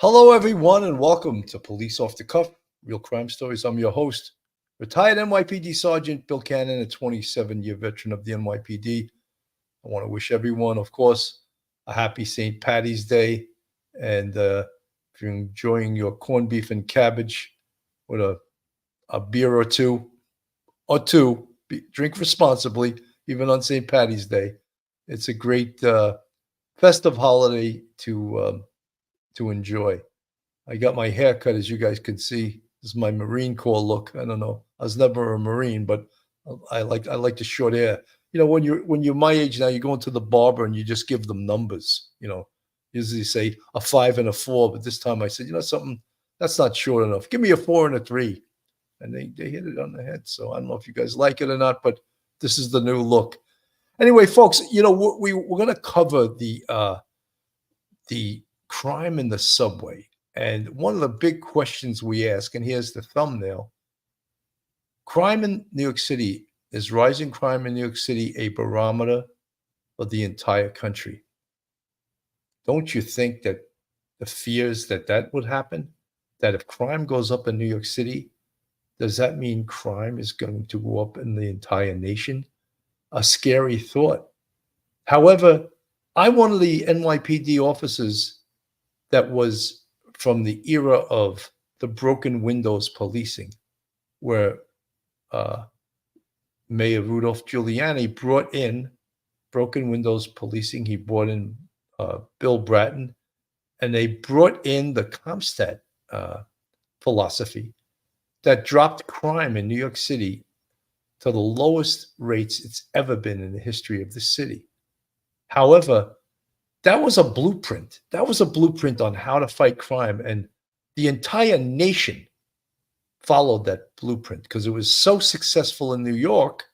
Hello, everyone, and welcome to Police Off the Cuff, Real Crime Stories. I'm your host, retired NYPD Sergeant Bill Cannon, a 27-year veteran of the NYPD. I want to wish everyone, of course, a happy St. Patty's Day. And if you're enjoying your corned beef and cabbage with a beer or two, drink responsibly, even on St. Patty's Day. It's a great festive holiday to enjoy. I got my hair cut, as you guys can see. This is my Marine Corps look. I don't know. I was never a Marine, but I like the short hair. You know, when you're my age now, you go into the barber and you just give them numbers. You know, usually say a 5 and a 4, but this time I said, you know something, that's not short enough. Give me a 4 and a 3, and they hit it on the head. So I don't know if you guys like it or not, but this is the new look. Anyway, folks, you know we're going to cover the crime in the subway. And one of the big questions we ask, and here's the thumbnail: crime in New York City, is rising crime in New York City a barometer of the entire country? Don't you think that the fears that would happen, that if crime goes up in New York City, does that mean crime is going to go up in the entire nation? A scary thought. However, I'm one of the NYPD officers that was from the era of the broken windows policing, where Mayor Rudolph Giuliani brought in broken windows policing. He brought in Bill Bratton, and they brought in the Comstat philosophy that dropped crime in New York City to the lowest rates it's ever been in the history of the city. However, that was a blueprint. That was a blueprint on how to fight crime. And the entire nation followed that blueprint because it was so successful in New York.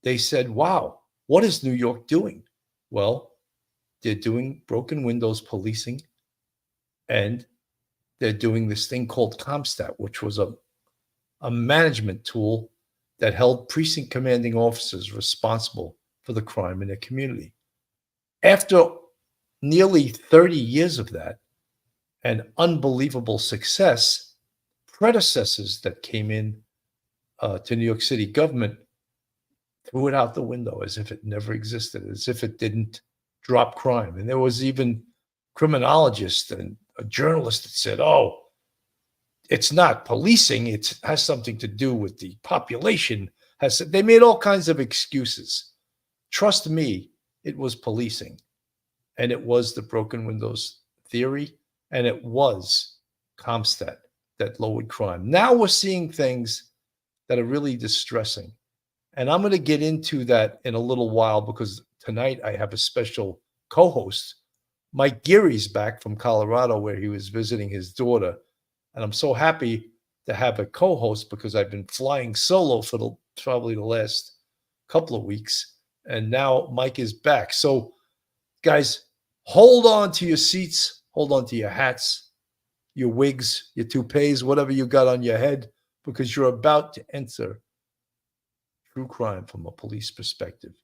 They said, wow, what is New York doing? Well, they're doing broken windows policing, and they're doing this thing called Comstat, which was a management tool that held precinct commanding officers responsible for the crime in their community. After nearly 30 years of that and unbelievable success, predecessors that came in to New York City government threw it out the window as if it never existed, as if it didn't drop crime. And there was even criminologists and a journalist that said, oh, it's not policing, it has something to do with the population. They made all kinds of excuses. Trust me, it was policing, and it was the broken windows theory, and it was Comstat that lowered crime. Now we're seeing things that are really distressing, and I'm going to get into that in a little while because tonight I have a special co-host. Mike Geary's back from Colorado where he was visiting his daughter, and I'm so happy to have a co-host because I've been flying solo for probably the last couple of weeks. And now Mike is back. So, guys, hold on to your seats, hold on to your hats, your wigs, your toupees, whatever you got on your head, because you're about to enter true crime from a police perspective.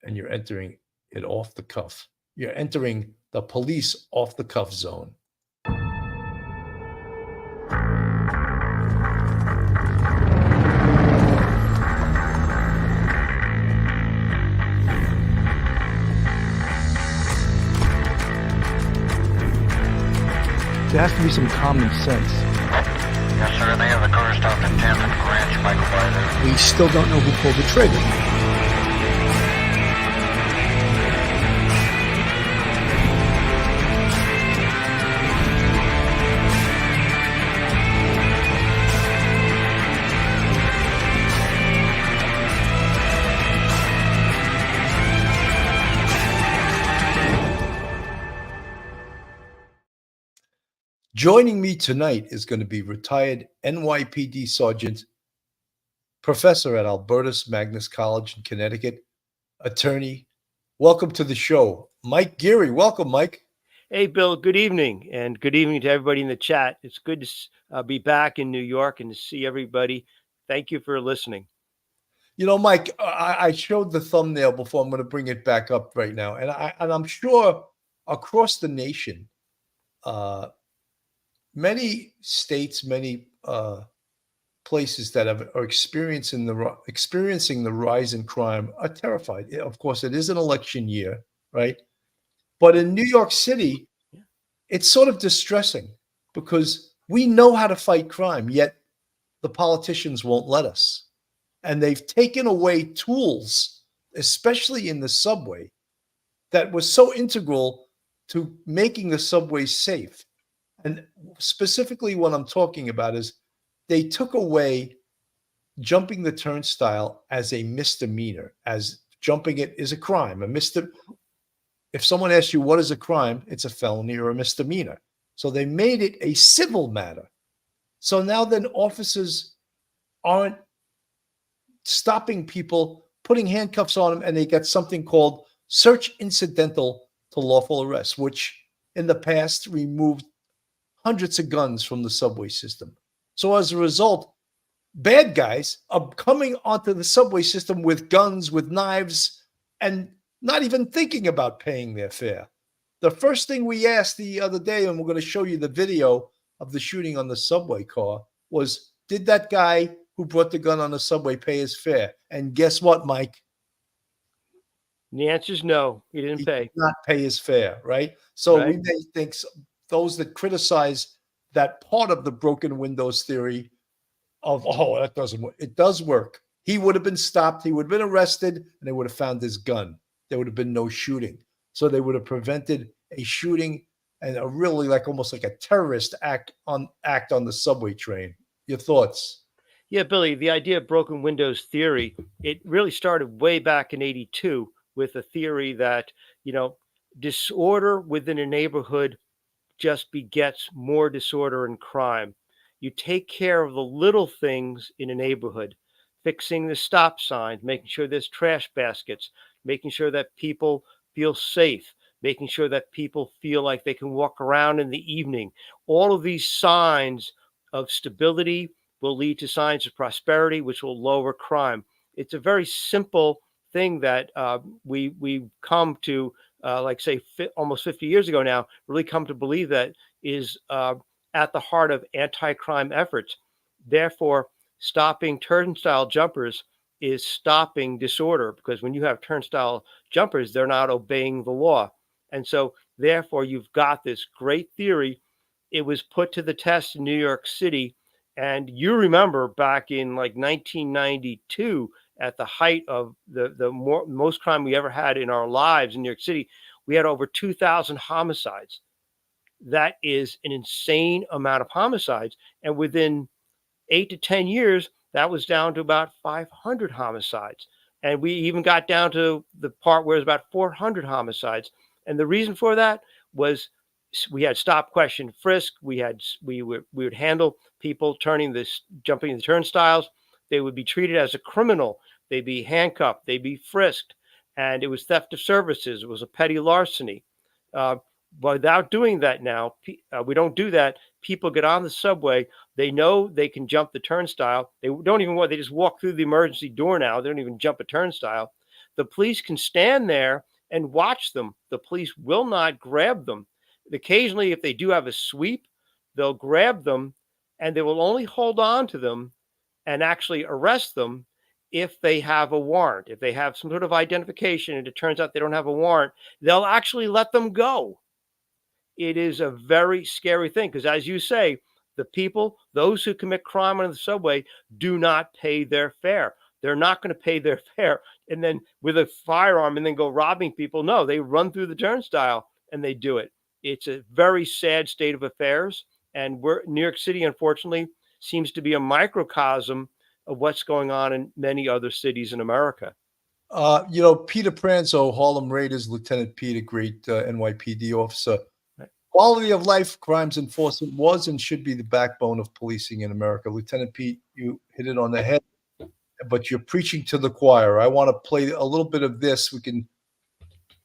And you're entering it off the cuff. You're entering the police off the cuff zone. There has to be some common sense. Yes, sir. They have the car stopped in 10th and Ranch, Michael Byler. We still don't know who pulled the trigger. Joining me tonight is going to be retired NYPD Sergeant, professor at Albertus Magnus College in Connecticut, attorney. Welcome to the show, Mike Geary. Welcome, Mike. Hey, Bill. Good evening, and good evening to everybody in the chat. It's good to be back in New York and to see everybody. Thank you for listening. You know, Mike, I showed the thumbnail before. I'm going to bring it back up right now, and I'm sure across the nation, uh, many states, many places that are experiencing the rise in crime are terrified. Of course, it is an election year, right? But in New York City, it's sort of distressing because we know how to fight crime, yet the politicians won't let us. And they've taken away tools, especially in the subway, that was so integral to making the subway safe. And specifically, what I'm talking about is they took away jumping the turnstile as a misdemeanor, as jumping it is a crime. If someone asks you what is a crime, it's a felony or a misdemeanor. So they made it a civil matter. So now then officers aren't stopping people, putting handcuffs on them, and they get something called search incidental to lawful arrest, which in the past removed hundreds of guns from the subway system. So as a result, bad guys are coming onto the subway system with guns, with knives, and not even thinking about paying their fare. The first thing we asked the other day, and we're going to show you the video of the shooting on the subway car, was did that guy who brought the gun on the subway pay his fare? And guess what, Mike? The answer is no. He didn't pay. Did not pay his fare, right? So Right. we may think those that criticize that part of the broken windows theory of, oh, that doesn't work. It does work. He would have been stopped. He would have been arrested, and they would have found his gun. There would have been no shooting. So they would have prevented a shooting and a really almost like a terrorist act on the subway train. Your thoughts? Yeah, Billy, the idea of broken windows theory, it really started way back in 82 with a theory that, disorder within a neighborhood just begets more disorder and crime. You take care of the little things in a neighborhood, fixing the stop signs, making sure there's trash baskets, making sure that people feel safe, making sure that people feel like they can walk around in the evening. All of these signs of stability will lead to signs of prosperity, which will lower crime. It's a very simple thing that we've come to, almost 50 years ago now, really come to believe that is at the heart of anti-crime efforts. Therefore, stopping turnstile jumpers is stopping disorder, because when you have turnstile jumpers, they're not obeying the law. And so, therefore, you've got this great theory. It was put to the test in New York City. And you remember back in 1992, at the height of the most crime we ever had in our lives in New York City, we had over 2,000 homicides. That is an insane amount of homicides. And within 8 to 10 years, that was down to about 500 homicides. And we even got down to the part where it was about 400 homicides. And the reason for that was we had stop, question, frisk. We would handle people jumping the turnstiles. They would be treated as a criminal. They'd be handcuffed. They'd be frisked. And it was theft of services. It was a petty larceny. Without doing that now, we don't do that. People get on the subway. They know they can jump the turnstile. They don't even they just walk through the emergency door now. They don't even jump a turnstile. The police can stand there and watch them. The police will not grab them. Occasionally, if they do have a sweep, they'll grab them, and they will only hold on to them and actually arrest them if they have a warrant. If they have some sort of identification and it turns out they don't have a warrant, they'll actually let them go. It is a very scary thing because, as you say, those who commit crime on the subway do not pay their fare. They're not going to pay their fare and then with a firearm and then go robbing people. No, they run through the turnstile and they do it. It's a very sad state of affairs. And New York City, unfortunately, seems to be a microcosm of what's going on in many other cities in America. Peter Pranzo, Harlem Raiders, Lieutenant Pete, a great NYPD officer. Right. Quality of life crimes enforcement was and should be the backbone of policing in America. Lieutenant Pete, you hit it on the head, but you're preaching to the choir. I want to play a little bit of this. We can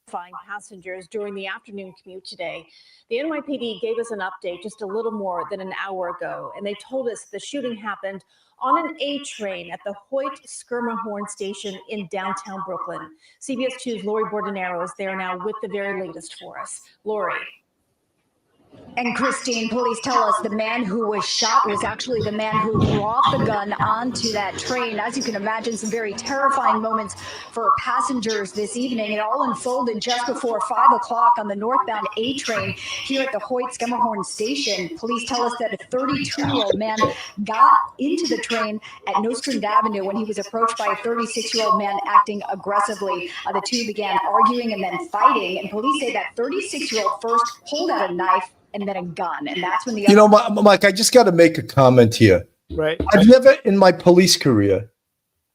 find passengers during the afternoon commute today. The NYPD gave us an update just a little more than an hour ago, and they told us the shooting happened on an A train at the Hoyt-Skirmahorn station in downtown Brooklyn. CBS 2's Lori Bordenero is there now with the very latest for us. Lori. And Christine, police tell us the man who was shot was actually the man who brought the gun onto that train. As you can imagine, some very terrifying moments for passengers this evening. It all unfolded just before 5 o'clock on the northbound A train here at the Hoyt-Schermerhorn station. Police tell us that a 32-year-old man got into the train at Nostrand Avenue when he was approached by a 36-year-old man acting aggressively. The two began arguing and then fighting, and police say that 36-year-old first pulled out a knife and then a gun. And that's when the You know, Mike, I just got to make a comment here. Right. I've never in my police career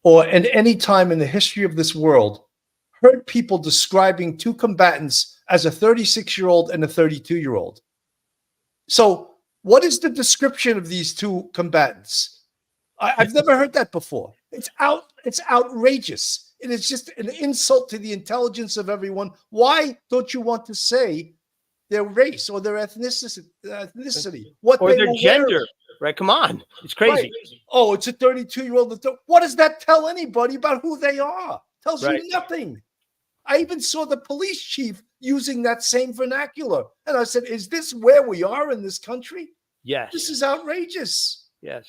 or at any time in the history of this world heard people describing two combatants as a 36-year-old and a 32-year-old. So what is the description of these two combatants? I've never heard that before. It's outrageous. It is just an insult to the intelligence of everyone. Why don't you want to say their race or their ethnicity, what Or they their were gender, wearing? right? Come on. It's crazy. Right. Oh, it's a 32-year-old. What does that tell anybody about who they are? Tells Right. you nothing. I even saw the police chief using that same vernacular. And I said, is this where we are in this country? Yes. This is outrageous. Yes.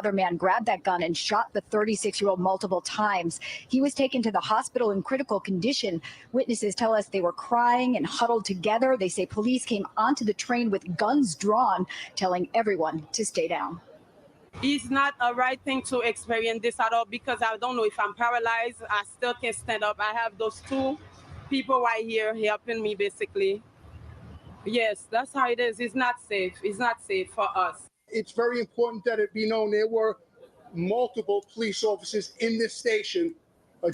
other man grabbed that gun and shot the 36-year-old multiple times. He was taken to the hospital in critical condition. Witnesses tell us they were crying and huddled together. They say police came onto the train with guns drawn, telling everyone to stay down. It's not a right thing to experience this at all because I don't know if I'm paralyzed. I still can't stand up. I have those two people right here helping me basically. Yes, that's how it is. It's not safe. It's not safe for us. It's very important that it be known there were multiple police officers in this station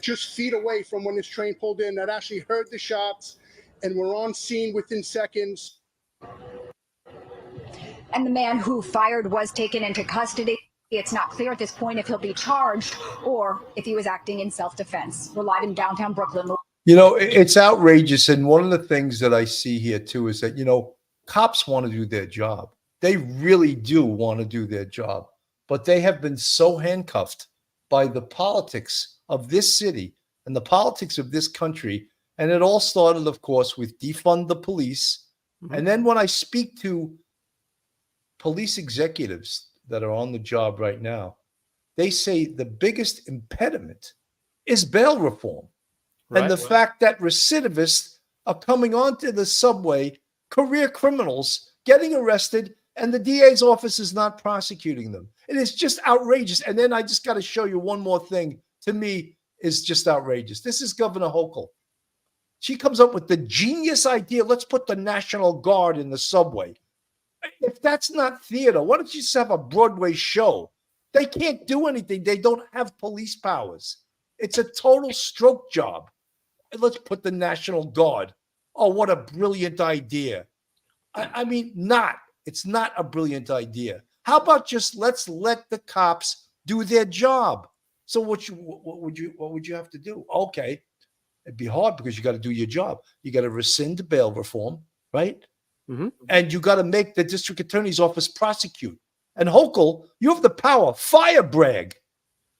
just feet away from when this train pulled in that actually heard the shots and were on scene within seconds. And the man who fired was taken into custody. It's not clear at this point if he'll be charged or if he was acting in self-defense. We're live in downtown Brooklyn. You know, it's outrageous. And one of the things that I see here too is that, you know, cops want to do their job. They really do want to do their job, but they have been so handcuffed by the politics of this city and the politics of this country. And it all started, of course, with defund the police. Mm-hmm. And then when I speak to police executives that are on the job right now, they say the biggest impediment is bail reform. Right, and the fact that recidivists are coming onto the subway, career criminals getting arrested, and the DA's office is not prosecuting them. It is just outrageous. And then I just got to show you one more thing, to me, is just outrageous. This is Governor Hochul. She comes up with the genius idea, let's put the National Guard in the subway. If that's not theater, why don't you just have a Broadway show? They can't do anything. They don't have police powers. It's a total stroke job. Let's put the National Guard. Oh, what a brilliant idea. I mean, it's not a brilliant idea. How about just let's let the cops do their job? So what would you have to do? Okay, it'd be hard because you got to do your job. You got to rescind bail reform, right? Mm-hmm. And you got to make the district attorney's office prosecute. And Hochul, you have the power. Fire Bragg.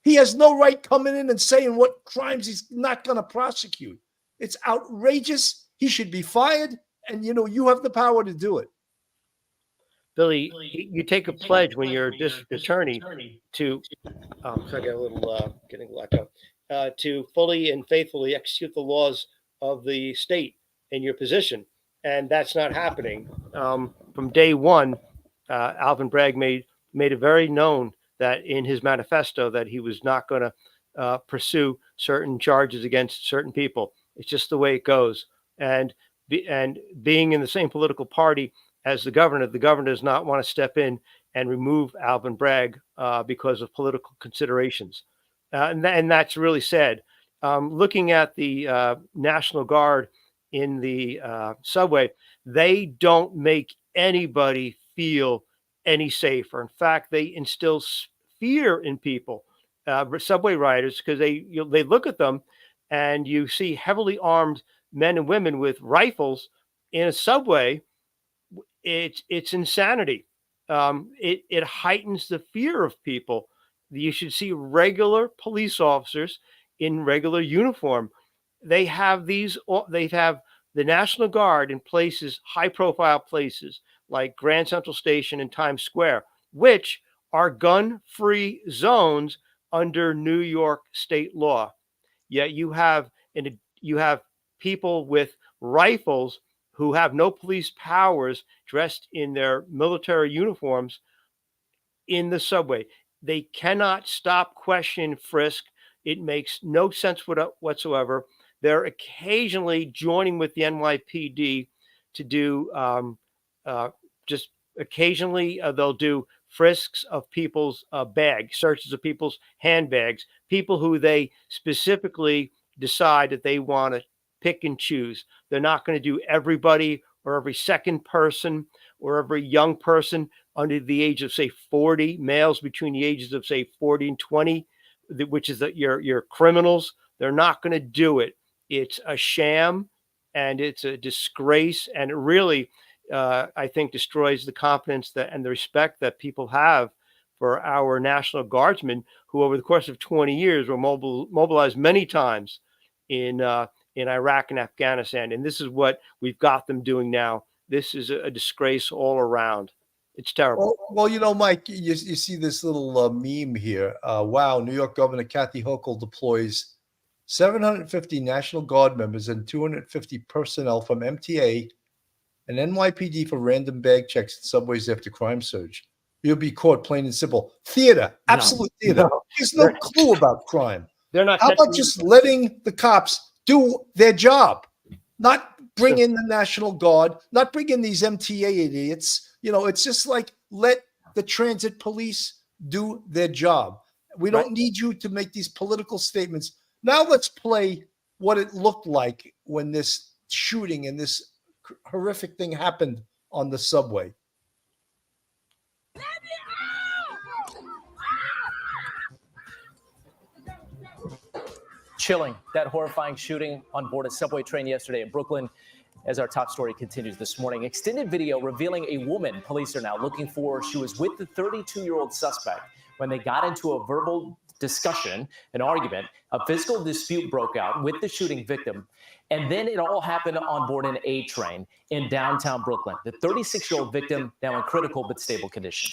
He has no right coming in and saying what crimes he's not going to prosecute. It's outrageous. He should be fired. And, you know, you have the power to do it. Billy, you take a pledge when you're a district attorney to, so I got a little getting blacked out, to fully and faithfully execute the laws of the state in your position. And that's not happening. From day one, Alvin Bragg made it very known that in his manifesto that he was not going to pursue certain charges against certain people. It's just the way it goes. And being in the same political party as the governor does not want to step in and remove Alvin Bragg because of political considerations. And that's really sad. Looking at the National Guard in the subway, they don't make anybody feel any safer. In fact, they instill fear in people, subway riders, because they look at them and you see heavily armed men and women with rifles in a subway. It's insanity. It heightens the fear of people. You should see regular police officers in regular uniform. They have the National Guard in places, high profile places like Grand Central Station and Times Square, which are gun-free zones under New York state law. Yet you have people with rifles who have no police powers, dressed in their military uniforms in the subway. They cannot stop, question, frisk. It makes no sense whatsoever. They're occasionally joining with the NYPD to do just occasionally they'll do frisks of people's bags, searches of people's handbags, people who they specifically decide that they want to pick and choose. They're not going to do everybody or every second person or every young person under the age of, say, 40, males between the ages of, say, 40 and 20, which is your criminals. They're not going to do it. It's a sham and it's a disgrace. And it really, I think, destroys the confidence and the respect that people have for our National Guardsmen, who over the course of 20 years were mobilized many times in Iraq and Afghanistan. And this is what we've got them doing now. This is a disgrace all around. It's terrible. Well, Mike, you see this little meme here. Wow, New York Governor Kathy Hochul deploys 750 National Guard members and 250 personnel from MTA and NYPD for random bag checks in subways after crime surge. You'll be caught, plain and simple. Theater, absolute theater. No. There's no clue about crime. They're not. How about just letting the cops do their job? Not bring in the National Guard, not bring in these MTA idiots. It's just like, let the transit police do their job. We don't need you to make these political statements. Now let's play what it looked like when this shooting and this horrific thing happened on the subway. Chilling, that horrifying shooting on board a subway train yesterday in Brooklyn. As our top story continues this morning, extended video revealing a woman police are now looking for. She was with the 32-year-old suspect when they got into a verbal discussion, an argument. A physical dispute broke out with the shooting victim. And then it all happened on board an A train in downtown Brooklyn. The 36-year-old victim now in critical but stable condition.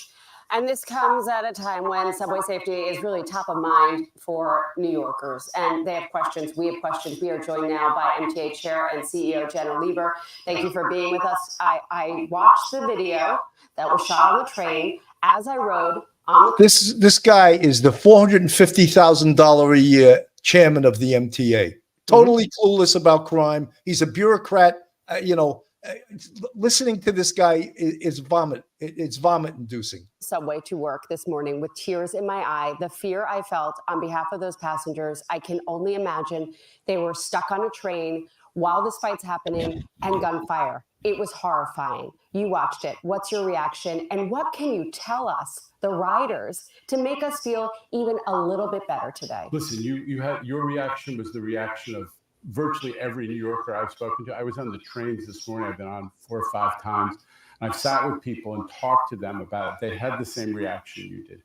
And this comes at a time when subway safety is really top of mind for New Yorkers. And they have questions. We have questions. We are joined now by MTA Chair and CEO Jenna Lieber. Thank you for being with us. I watched the video that was shot on the train as I rode on the This guy is the $450,000 a year chairman of the MTA. Totally clueless about crime. He's a bureaucrat. Listening to this guy is vomit. It's vomit-inducing. subway to work this morning with tears in my eye. The fear I felt on behalf of those passengers, I can only imagine. They were stuck on a train while this fight's happening and gunfire. It was horrifying. You watched it. What's your reaction? And what can you tell us, the riders, to make us feel even a little bit better today? Listen, you had, your reaction was the reaction of virtually every New Yorker I've spoken to. I was on the trains this morning. I've been on 4 or 5 times. I've sat with people and talked to them about it. They had the same reaction you did,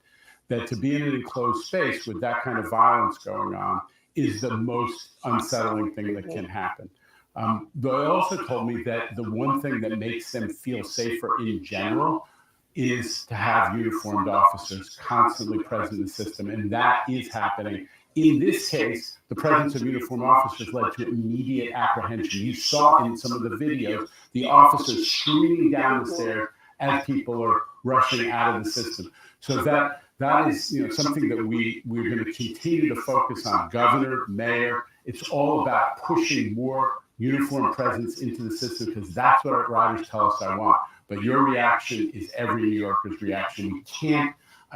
that to be in an enclosed space with that kind of violence going on is the most unsettling thing that can happen. They also told me that the one thing that makes them feel safer in general is to have uniformed officers constantly present in the system, and that is happening. In this case, the presence of uniformed officers led to immediate apprehension. You saw in some of the videos the officers screaming down the stairs as people are rushing out of the system. So that is something that we're going to continue to focus on. Governor, mayor, it's all about pushing more uniform presence into the system because that's what our riders tell us I want. But your reaction is every New Yorker's reaction. We can't.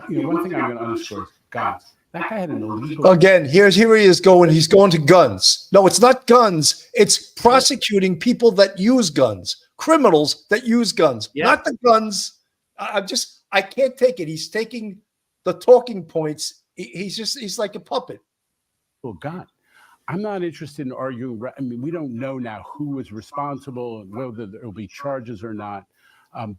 One thing I'm going to underscore is guns. That guy had an illegal. Again, here he is going. He's going to guns. No, it's not guns. It's prosecuting people that use guns, criminals that use guns, not the guns. I can't take it. He's taking the talking points. He's like a puppet. Well, God, I'm not interested in arguing. I mean, we don't know now who was responsible and whether there will be charges or not.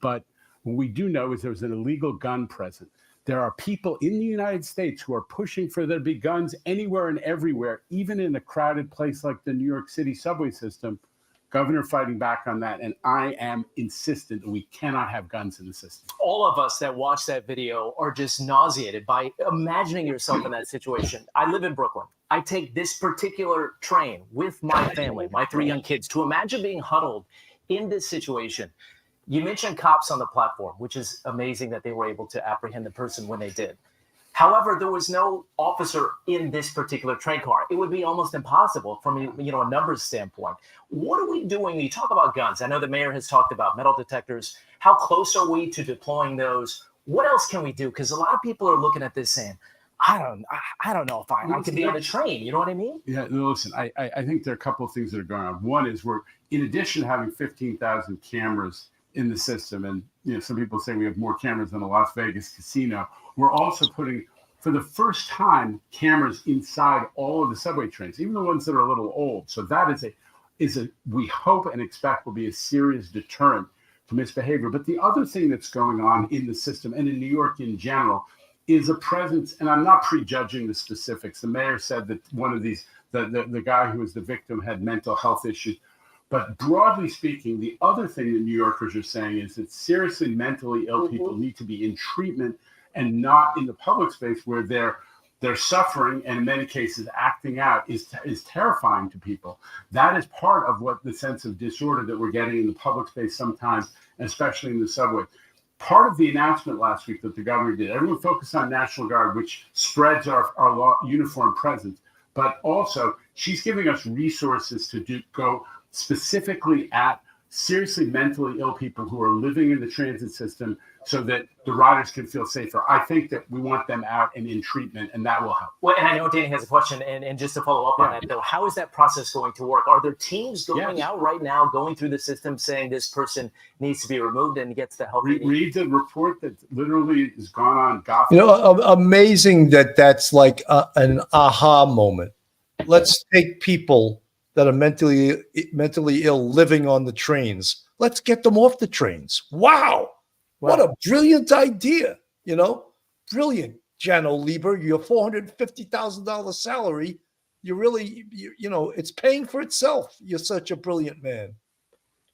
But what we do know is there was an illegal gun present. There are people in the United States who are pushing for there to be guns anywhere and everywhere, even in a crowded place like the New York City subway system. Governor fighting back on that, and I am insistent that we cannot have guns in the system. All of us that watch that video are just nauseated by imagining yourself in that situation. I live in Brooklyn. I take this particular train with my family, my 3 young kids. To imagine being huddled in this situation. You mentioned cops on the platform, which is amazing that they were able to apprehend the person when they did. However, there was no officer in this particular train car. It would be almost impossible from a numbers standpoint. What are we doing? You talk about guns. I know the mayor has talked about metal detectors. How close are we to deploying those? What else can we do? Because a lot of people are looking at this saying, I don't know if I could be on the train. You know what I mean? Yeah, no, listen, I think there are a couple of things that are going on. One is we're, in addition to having 15,000 cameras in the system, and some people say we have more cameras than a Las Vegas casino, we're also putting, for the first time, cameras inside all of the subway trains, even the ones that are a little old. So that is a we hope and expect will be a serious deterrent to misbehavior. But the other thing that's going on in the system and in New York in general is a presence, and I'm not prejudging the specifics. The mayor said that one of these, the guy who was the victim had mental health issues. But broadly speaking, the other thing that New Yorkers are saying is that seriously mentally ill people need to be in treatment and not in the public space where they're suffering and in many cases acting out is terrifying to people. That is part of what the sense of disorder that we're getting in the public space sometimes, especially in the subway. Part of the announcement last week that the governor did, everyone focused on National Guard, which spreads our uniform presence, but also she's giving us resources to go specifically at seriously mentally ill people who are living in the transit system so that the riders can feel safer. I think that we want them out and in treatment, and that will help. Well, and I know Danny has a question, and just to follow up on that, though, how is that process going to work? Are there teams going out right now, going through the system, saying this person needs to be removed and gets the help? Read the report that literally has gone on Gotham. Amazing that's like an aha moment. Let's take people that are mentally ill living on the trains. Let's get them off the trains. Wow. What a brilliant idea. Brilliant. Jano Lieber, your $450,000 salary, you really, it's paying for itself. You're such a brilliant man.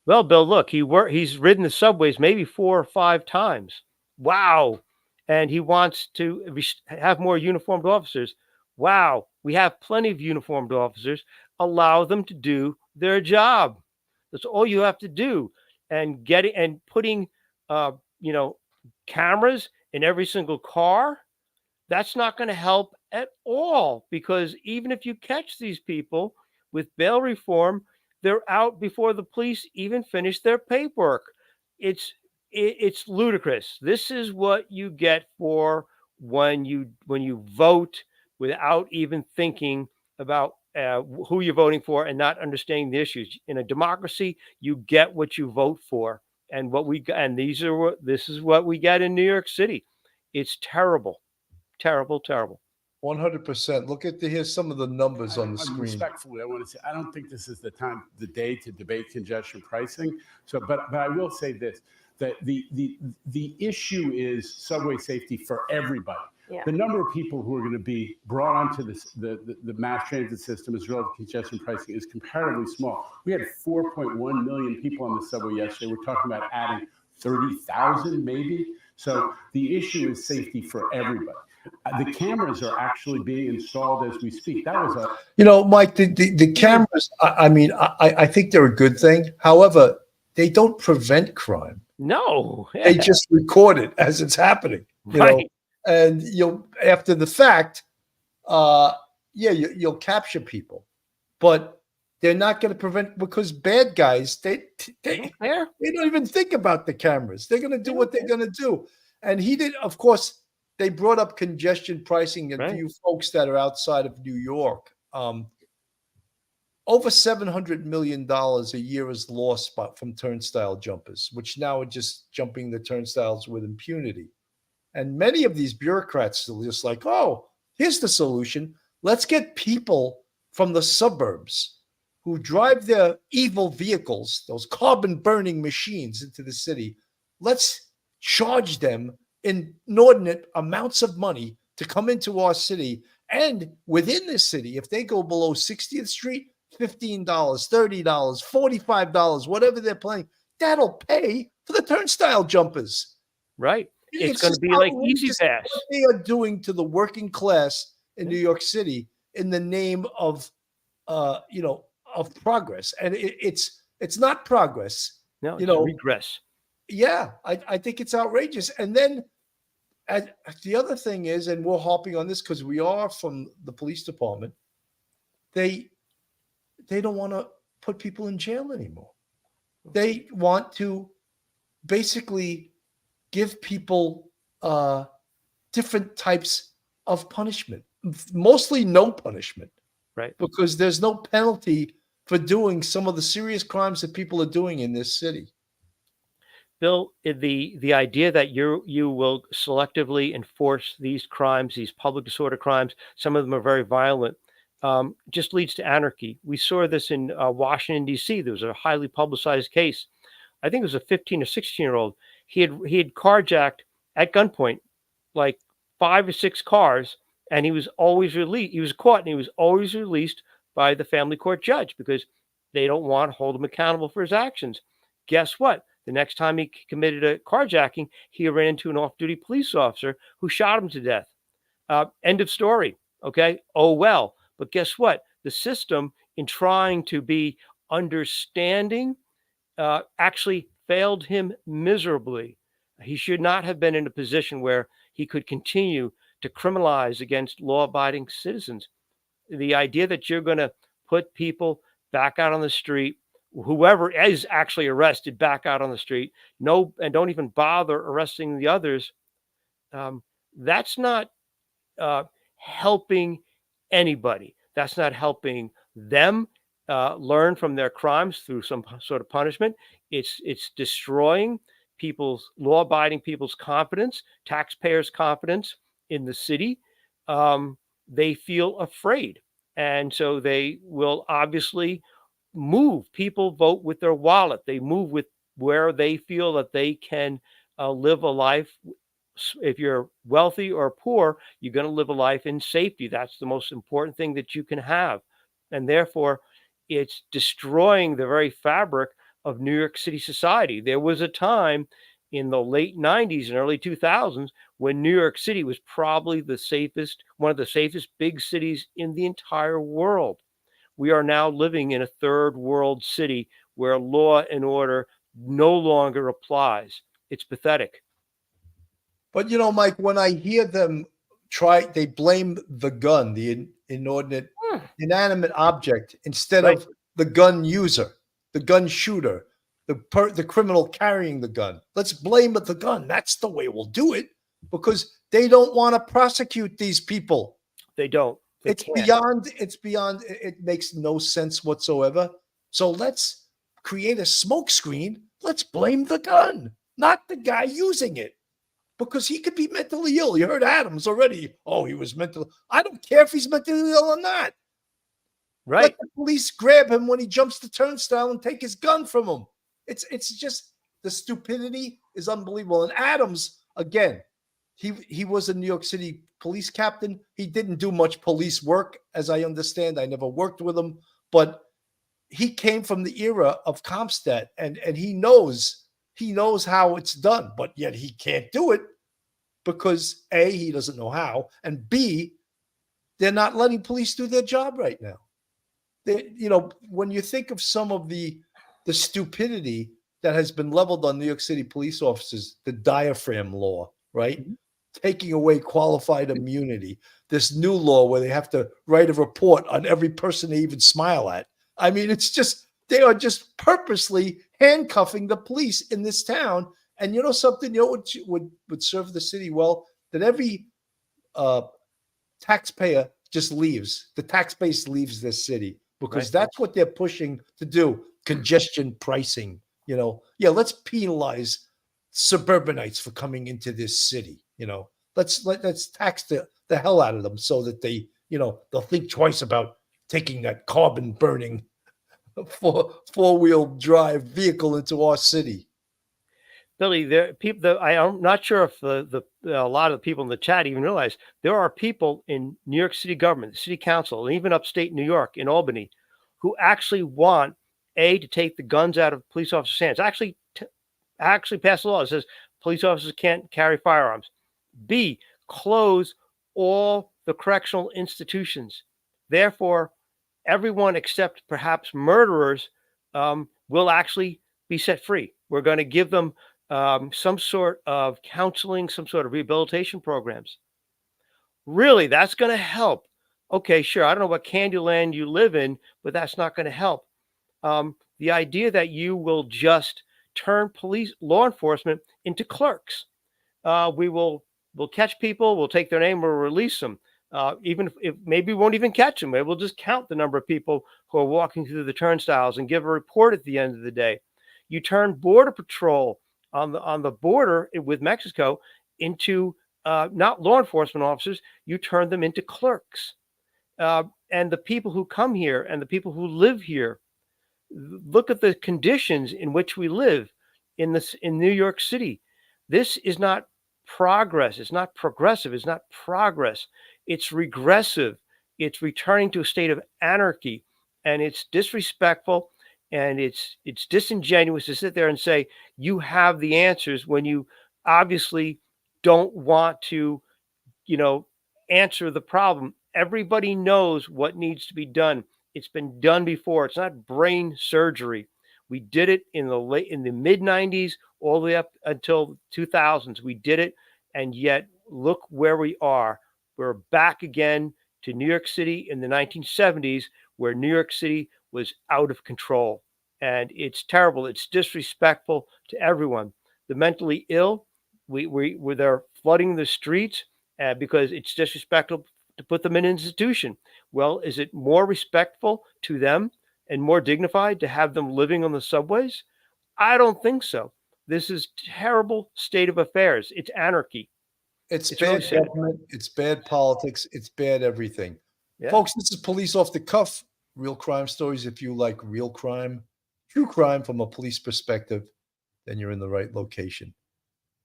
Well, Bill, look, he's ridden the subways maybe 4 or 5 times. Wow. And he wants to have more uniformed officers. Wow. We have plenty of uniformed officers. Allow them to do their job. That's all you have to do. And putting, cameras in every single car, that's not going to help at all, because even if you catch these people with bail reform, they're out before the police even finish their paperwork. It's ludicrous. This is what you get for when you vote without even thinking about who you're voting for and not understanding the issues. In a democracy, you get what you vote for, and this is what we get in New York City. It's terrible, terrible, terrible. 100%. Here's some of the numbers on the screen. Respectfully, I want to say I don't think this is the day to debate congestion pricing. So, but I will say this: that the issue is subway safety for everybody. Yeah. The number of people who are going to be brought onto the mass transit system as relative congestion pricing is comparatively small. We had 4.1 million people on the subway yesterday. We're talking about adding 30,000 maybe. So the issue is safety for everybody. The cameras are actually being installed as we speak. That was Mike, the cameras, I think they're a good thing. However, they don't prevent crime. No. They just record it as it's happening. You know? And after the fact, you'll capture people, but they're not going to prevent, because bad guys, they don't even think about the cameras. They're going to do what they're going to do. And of course, they brought up congestion pricing, and you folks that are outside of New York, over $700 million a year is lost from turnstile jumpers, which now are just jumping the turnstiles with impunity. And many of these bureaucrats are just like, oh, here's the solution. Let's get people from the suburbs who drive their evil vehicles, those carbon-burning machines, into the city. Let's charge them inordinate amounts of money to come into our city. And within the city, if they go below 60th Street, $15, $30, $45, whatever they're playing, that'll pay for the turnstile jumpers. Right. It's going to just be like Easy outrageous Pass. what they are doing to the working class in New York City in the name of, of progress. And it's not progress. No, you it's know, regress. Yeah, I think it's outrageous. And then the other thing is, and we're harping on this because we are from the police department, they don't want to put people in jail anymore. They want to basically give people different types of punishment, mostly no punishment, right? Because there's no penalty for doing some of the serious crimes that people are doing in this city. Bill, the idea that you will selectively enforce these crimes, these public disorder crimes, some of them are very violent, just leads to anarchy. We saw this in Washington, D.C. There was a highly publicized case. I think it was a 15 or 16-year-old. He had carjacked at gunpoint like 5 or 6 cars, and he was always released. He was caught, and he was always released by the family court judge because they don't want to hold him accountable for his actions. Guess what? The next time he committed a carjacking, he ran into an off-duty police officer who shot him to death. End of story. Okay. Oh, well. But guess what? The system, in trying to be understanding, actually failed him miserably. He should not have been in a position where he could continue to criminalize against law-abiding citizens. The idea that you're going to put people back out on the street, whoever is actually arrested back out on the street, and don't even bother arresting the others, that's not helping anybody. That's not helping them learn from their crimes through some sort of punishment. It's destroying law-abiding people's confidence, taxpayers' confidence in the city. They feel afraid, and so they will obviously move. People vote with their wallet. They move with where they feel that they can live a life. If you're wealthy or poor, you're going to live a life in safety. That's the most important thing that you can have. And therefore, it's destroying the very fabric of New York City society. There was a time in the late 90s and early 2000s when New York City was probably one of the safest big cities in the entire world. We are now living in a third world city where law and order no longer applies. It's pathetic. But, Mike, when I hear them they blame the gun, the inanimate object, instead of the gun user, the gun shooter, the criminal carrying the gun. Let's blame the gun. That's the way we'll do it, because they don't want to prosecute these people. They don't. It's beyond, it makes no sense whatsoever. So let's create a smokescreen. Let's blame the gun, not the guy using it, because he could be mentally ill. You heard Adams already. Oh, he was mentally. I don't care if he's mentally ill or not. Right. Let the police grab him when he jumps the turnstile and take his gun from him. It's just, the stupidity is unbelievable. And Adams, again, he was a New York City police captain. He didn't do much police work, as I understand. I never worked with him, but he came from the era of Comstat, and he knows how it's done, but yet he can't do it because A, he doesn't know how, and B, they're not letting police do their job right now. When you think of some of the stupidity that has been leveled on New York City police officers, the diaphragm law, right? Mm-hmm. Taking away qualified immunity, this new law where they have to write a report on every person they even smile at. I mean, it's just, they are just purposely handcuffing the police in this town. And you know something, what would serve the city well? That every taxpayer just leaves. The tax base leaves this city, because that's what they're pushing to do. Congestion pricing, let's penalize suburbanites for coming into this city. Let's tax the hell out of them so that they, they'll think twice about taking that carbon burning four-wheel drive vehicle into our city. Billy, I'm not sure if a lot of the people in the chat even realize there are people in New York City government, the city council, and even upstate New York in Albany, who actually want to take the guns out of police officers' hands, actually pass a law that says police officers can't carry firearms. B, close all the correctional institutions. Therefore, everyone except perhaps murderers will actually be set free. We're going to give them some sort of counseling, some sort of rehabilitation programs. Really, that's going to help. Okay, sure. I don't know what Candyland you live in, but that's not going to help. The idea that you will just turn law enforcement into clerks. We'll catch people, we'll take their name, we'll release them. Even if maybe we won't even catch them, maybe we'll just count the number of people who are walking through the turnstiles and give a report at the end of the day. You turn Border Patrol on the border with Mexico into not law enforcement officers, you turn them into clerks. And the people who come here and the people who live here, look at the conditions in which we live in New York City. This is not progress. It's not progressive. It's not progress. It's regressive. It's returning to a state of anarchy, and it's disrespectful, and it's disingenuous to sit there and say you have the answers when you obviously don't want to, answer the problem. Everybody knows what needs to be done. It's been done before. It's not brain surgery. We did it in the mid 90s all the way up until 2000s. We did it, and yet look where we are. We're back again to New York City in the 1970s, where New York City was out of control. And it's terrible. It's disrespectful to everyone. The mentally ill, they're flooding the streets because it's disrespectful to put them in an institution. Well, is it more respectful to them and more dignified to have them living on the subways? I don't think so. This is terrible state of affairs. It's anarchy. It's bad really government. It's bad politics. It's bad everything. Yeah. Folks, this is Police Off the Cuff. Real crime stories. If you like real crime, true crime from a police perspective, then you're in the right location.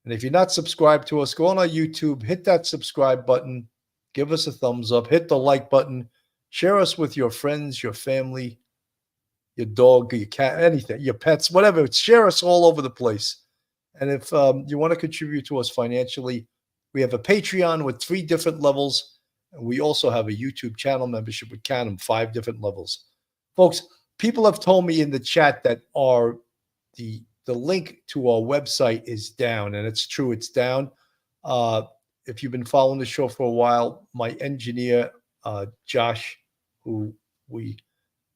And if you're not subscribed to us, go on our YouTube, hit that subscribe button, give us a thumbs up, hit the like button, share us with your friends, your family, your dog, your cat, anything, your pets, whatever. Share us all over the place. And if you want to contribute to us financially, we have a Patreon with 3 different levels. And we also have a YouTube channel membership with 5 different levels. Folks, people have told me in the chat that the link to our website is down, and it's true, it's down. If you've been following the show for a while, my engineer, Josh, who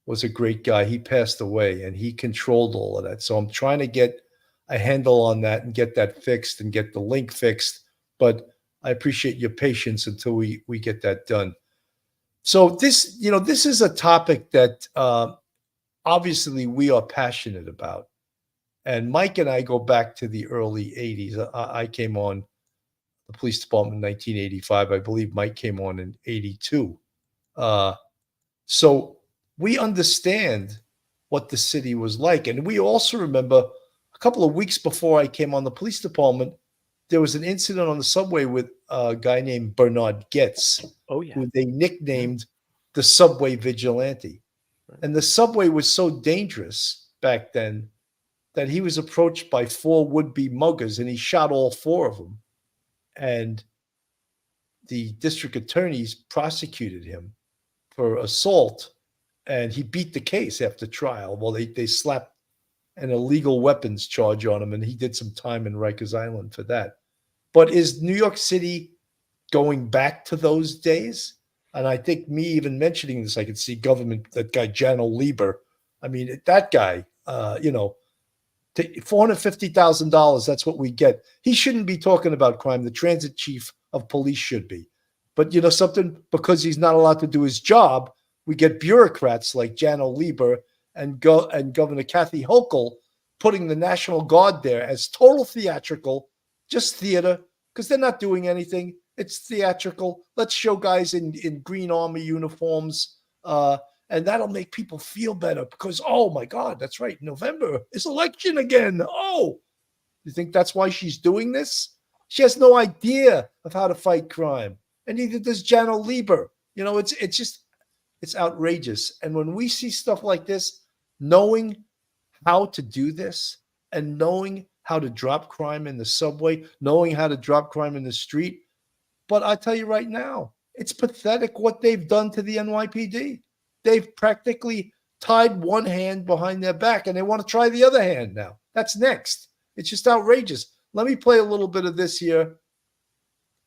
was a great guy, he passed away, and he controlled all of that. So I'm trying to get a handle on that and get that fixed and get the link fixed. But I appreciate your patience until we get that done. So this is a topic that obviously we are passionate about. And Mike and I go back to the early 80s. I came on the police department in 1985. I believe Mike came on in 82. So we understand what the city was like. And we also remember a couple of weeks before I came on the police department, there was an incident on the subway with a guy named Bernard Getz, who they nicknamed the subway vigilante. And the subway was so dangerous back then that he was approached by 4 would-be muggers, and he shot all 4 of them. And the district attorneys prosecuted him for assault, and he beat the case after trial. Well, they slapped an illegal weapons charge on him, and he did some time in Rikers Island for that. But is New York City going back to those days? And I think me even mentioning this, I could see that guy, Jano Lieber. I mean, that guy, $450,000, that's what we get. He shouldn't be talking about crime. The transit chief of police should be. But you know something? Because he's not allowed to do his job, we get bureaucrats like Jano Lieber and Governor Kathy Hochul putting the National Guard there as total theatrical, just theater, because they're not doing anything. It's theatrical. Let's show guys in Green Army uniforms, and that'll make people feel better because, oh, my God, that's right. November is election again. Oh, you think that's why she's doing this? She has no idea of how to fight crime. And neither does Jano Lieber. It's just It's outrageous. And when we see stuff like this, knowing how to do this and knowing how to drop crime in the subway, knowing how to drop crime in the street. But I tell you right now, it's pathetic what they've done to the NYPD. They've practically tied one hand behind their back and they want to try the other hand now. That's next. It's just outrageous. Let me play a little bit of this here.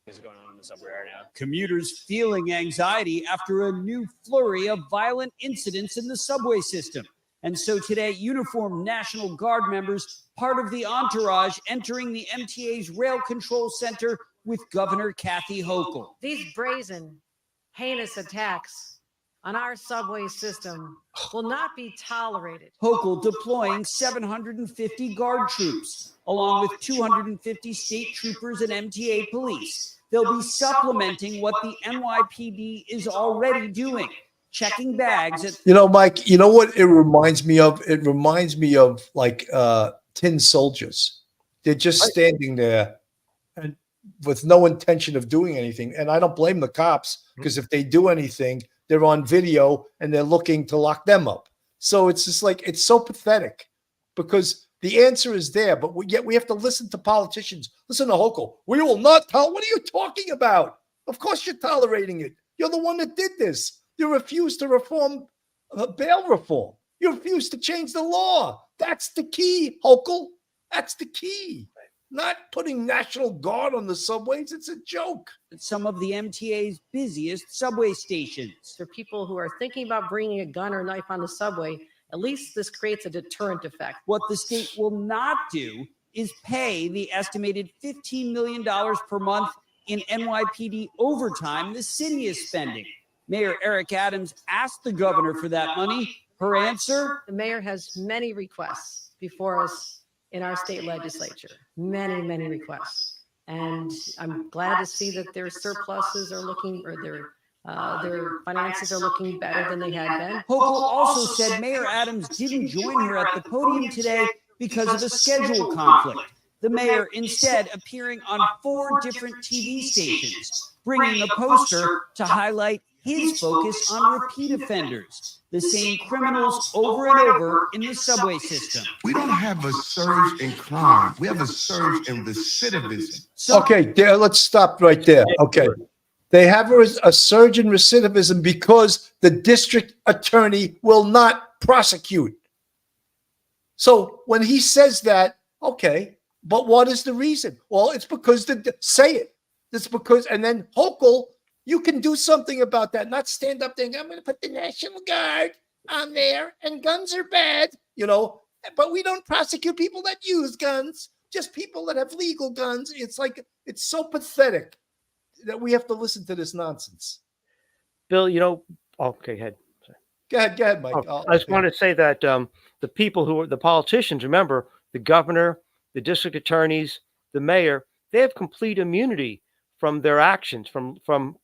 What's going on in the subway right now? Commuters feeling anxiety after a new flurry of violent incidents in the subway system. And so today, uniformed National Guard members, part of the entourage, entering the MTA's Rail Control Center with Governor Kathy Hochul. These brazen, heinous attacks on our subway system will not be tolerated. Hochul deploying 750 Guard troops, along with 250 state troopers and MTA police. They'll be supplementing what the NYPD is already doing. Checking bags at, Mike, you know what it reminds me of? It reminds me of like tin soldiers. They're just standing there and with no intention of doing anything. And I don't blame the cops, because if they do anything, they're on video and they're looking to lock them up. So it's just like, it's so pathetic, because the answer is there, but yet we have to listen to politicians. Listen to Hochul. We will not what are you talking about? Of course you're tolerating it. You're the one that did this. You refuse to reform bail reform. You refuse to change the law. That's the key, Hochul. That's the key. Not putting National Guard on the subways. It's a joke. some of the MTA's busiest subway stations. For people who are thinking about bringing a gun or knife on the subway, at least this creates a deterrent effect. What the state will not do is pay the estimated $15 million per month in NYPD overtime the city is spending. Mayor Eric Adams asked the governor for that money. Her answer? The mayor has many requests before us in our state legislature. Many, many requests. And I'm glad to see that their surpluses are looking, or their finances are looking better than they had been. Hochul also said Mayor Adams didn't join her at the podium today because of a schedule conflict. The mayor instead appearing on 4 different TV stations, bringing a poster to highlight his focus on repeat offenders, the same criminals over and over in the subway system. We don't have a surge in crime. We have a surge in recidivism. Okay, let's stop right there. Okay. They have a surge in recidivism because the district attorney will not prosecute. So when he says that, okay, but what is the reason? Well, it's because say it. It's because, and then Hochul, you can do something about that, not stand up there and I'm going to put the National Guard on there and guns are bad, but we don't prosecute people that use guns, just people that have legal guns. It's like, it's so pathetic that we have to listen to this nonsense. Bill, okay, go ahead. Go ahead, Mike. I just want to say that the people who are the politicians, remember, the governor, the district attorneys, the mayor, they have complete immunity from their actions, from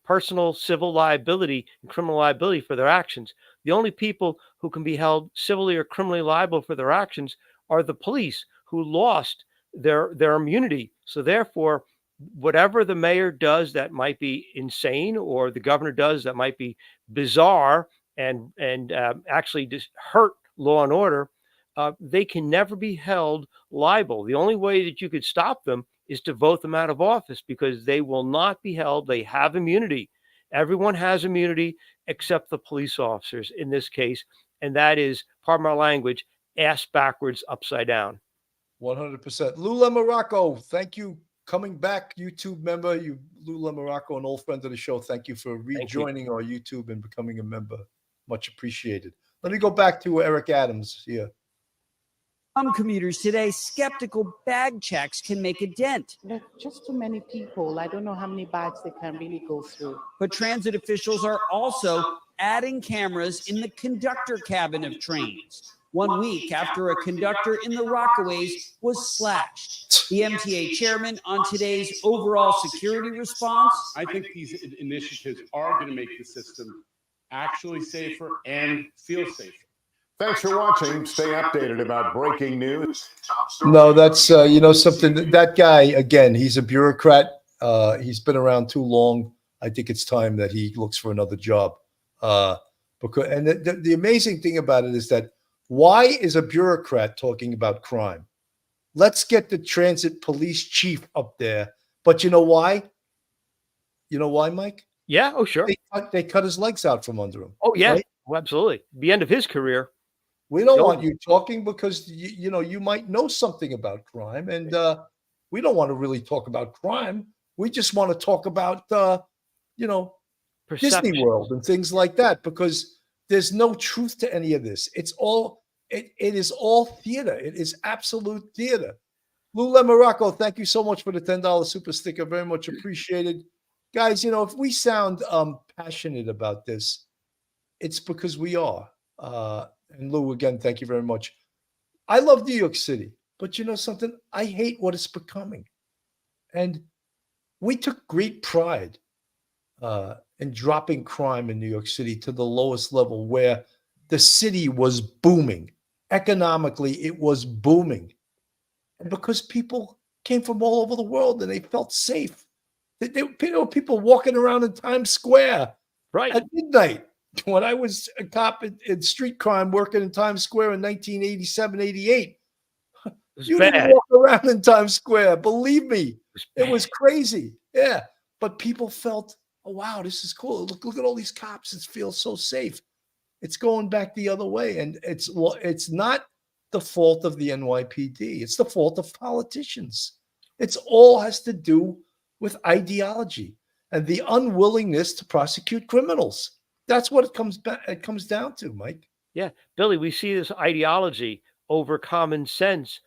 personal civil liability and criminal liability for their actions. The only people who can be held civilly or criminally liable for their actions are the police, who lost their immunity. So therefore, whatever the mayor does that might be insane, or the governor does that might be bizarre and actually just hurt law and order, they can never be held liable. The only way that you could stop them is to vote them out of office, because they will not be held. They have immunity. Everyone has immunity except the police officers in this case. And that is, pardon my language, ass backwards, upside down. 100%. Lula Morocco, thank you. Coming back, YouTube member, Lula Morocco, an old friend of the show. Thank you for rejoining our YouTube and becoming a member. Much appreciated. Let me go back to Eric Adams here. Some commuters today skeptical bag checks can make a dent. There are just too many people. I don't know how many bags they can really go through. But transit officials are also adding cameras in the conductor cabin of trains. 1 week after a conductor in the Rockaways was slashed. The MTA chairman on today's overall security response. I think these initiatives are going to make the system actually safer and feel safer. Thanks for watching. Stay updated about breaking news. No, that's, something. That guy, again, he's a bureaucrat. He's been around too long. I think it's time that he looks for another job. Because the amazing thing about it is that why is a bureaucrat talking about crime? Let's get the transit police chief up there. But you know why? You know why, Mike? Yeah. Oh, sure. They cut his legs out from under him. Oh, yeah. Right? Well, absolutely. The end of his career. We don't No. want you talking because you might know something about crime, and we don't want to really talk about crime. We just want to talk about Disney Perceptions. World and things like that, because there's no truth to any of this. It is all theater. It is absolute theater. Lou Lemoracco, thank you so much for the $10 super sticker. Very much appreciated. Guys, if we sound passionate about this, it's because we are. And Lou, again, thank you very much. I love New York City, but you know something? I hate what it's becoming. And we took great pride in dropping crime in New York City to the lowest level, where the city was booming. Economically, it was booming. And because people came from all over the world and they felt safe. There were people walking around in Times Square at midnight. When I was a cop in street crime working in Times Square in 1987, 88, you didn't walk around in Times Square. Believe me, it was crazy. Yeah. But people felt, oh, wow, this is cool. Look at all these cops. It feels so safe. It's going back the other way. And it's not the fault of the NYPD. It's the fault of politicians. It's all has to do with ideology and the unwillingness to prosecute criminals. That's what it comes down to, Mike. Yeah, Billy, we see this ideology over common sense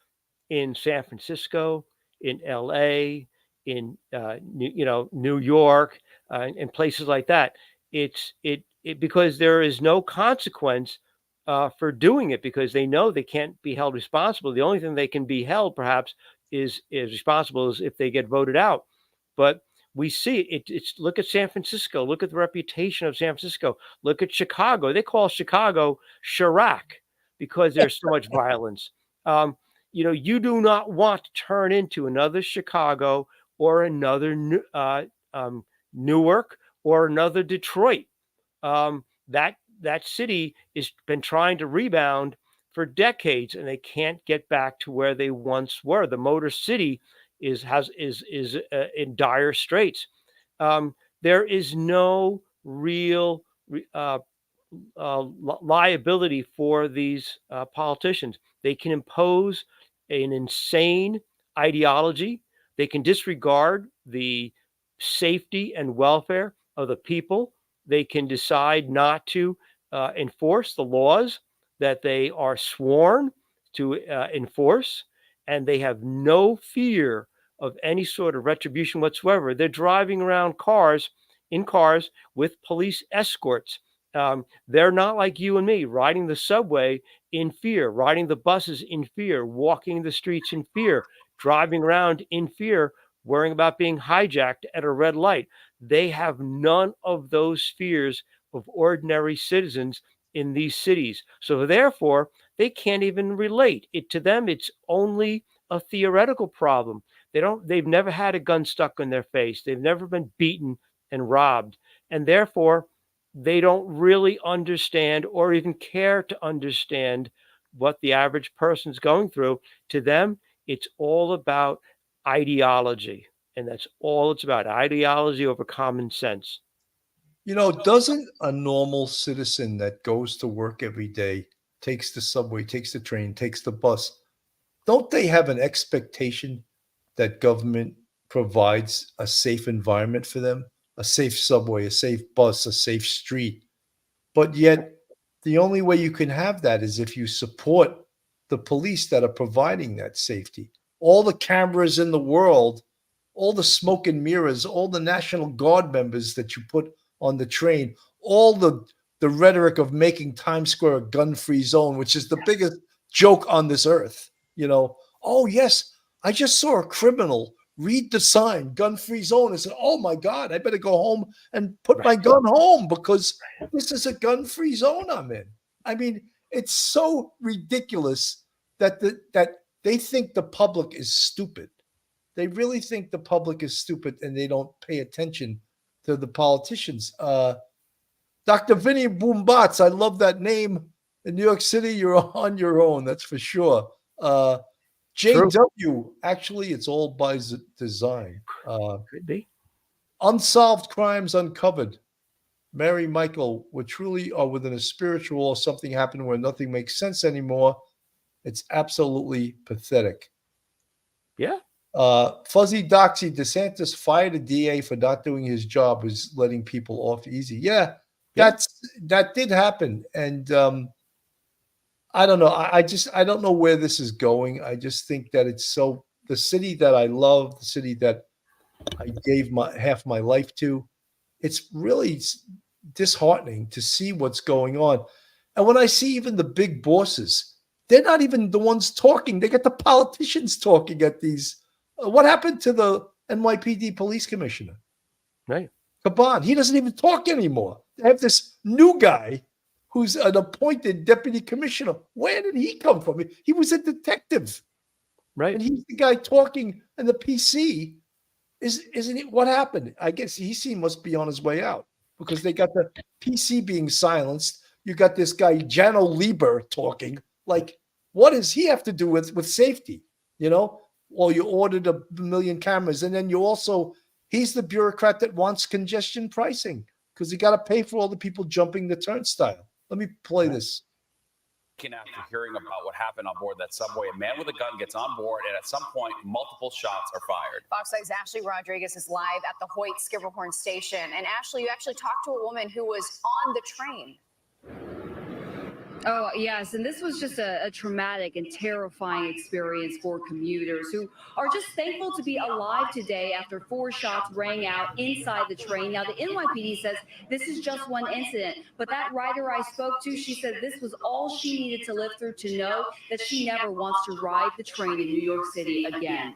in San Francisco, in LA, in New York, and places like that. It's because there is no consequence for doing it, because they know they can't be held responsible. The only thing they can be held perhaps is responsible is if they get voted out. But we see it's look at San Francisco. Look at the reputation of San Francisco. Look at Chicago. They call Chicago Chirac because there's so much violence. You do not want to turn into another Chicago or another Newark or another Detroit. That city has been trying to rebound for decades, and they can't get back to where they once were. The Motor City is in dire straits. There is no real liability for these politicians. They can impose an insane ideology. They can disregard the safety and welfare of the people. They can decide not to enforce the laws that they are sworn to enforce, and they have no fear of any sort of retribution whatsoever. They're driving around in cars with police escorts. They're not like you and me, riding the subway in fear, riding the buses in fear, walking the streets in fear, driving around in fear, worrying about being hijacked at a red light. They have none of those fears of ordinary citizens in these cities. So therefore, they can't even relate. To them, it's only a theoretical problem. They've never had a gun stuck in their face. They've never been beaten and robbed. And therefore, they don't really understand or even care to understand what the average person's going through. To them, it's all about ideology. And that's all it's about, ideology over common sense. Doesn't a normal citizen that goes to work every day, takes the subway, takes the train, takes the bus, don't they have an expectation that government provides a safe environment for them, a safe subway, a safe bus, a safe street? But yet, the only way you can have that is if you support the police that are providing that safety. All the cameras in the world, all the smoke and mirrors, all the National Guard members that you put on the train, all the rhetoric of making Times Square a gun-free zone, which is the biggest joke on this earth. Oh, yes, I just saw a criminal read the sign, gun-free zone, and said, oh, my God, I better go home and put my gun home because this is a gun-free zone I'm in. I mean, it's so ridiculous that that they think the public is stupid. They really think the public is stupid and they don't pay attention to the politicians. Dr. Vinny Boombatz, I love that name. In New York City, you're on your own, that's for sure. JW, actually, it's all by design. Could be. Unsolved crimes uncovered. Mary Michael, we truly are within a spiritual or something happened where nothing makes sense anymore. It's absolutely pathetic. Yeah. Fuzzy Doxy, DeSantis fired a DA for not doing his job, was letting people off easy. Yeah, that did happen. And I don't know. I don't know where this is going. I just think that it's so, the city that I love, the city that I gave half my life to, it's really disheartening to see what's going on. And when I see even the big bosses, they're not even the ones talking. They got the politicians talking at these. What happened to the NYPD police commissioner? Right. Caban, he doesn't even talk anymore. They have this new guy who's an appointed deputy commissioner. Where did he come from? He was a detective. Right. And he's the guy talking, and the PC isn't it? What happened? I guess he must be on his way out because they got the PC being silenced. You got this guy, Jano Lieber, talking. Like, what does he have to do with safety? Well, you ordered a million cameras, and then he's the bureaucrat that wants congestion pricing because you got to pay for all the people jumping the turnstile. Let me play this. After hearing about what happened on board that subway, a man with a gun gets on board, and at some point, multiple shots are fired. Fox 5's Ashley Rodriguez is live at the Hoyt Skibberhorn station. And Ashley, you actually talked to a woman who was on the train. Oh, yes. And this was just a traumatic and terrifying experience for commuters who are just thankful to be alive today after 4 shots rang out inside the train. Now, the NYPD says this is just one incident, but that rider I spoke to, she said this was all she needed to live through to know that she never wants to ride the train in New York City again.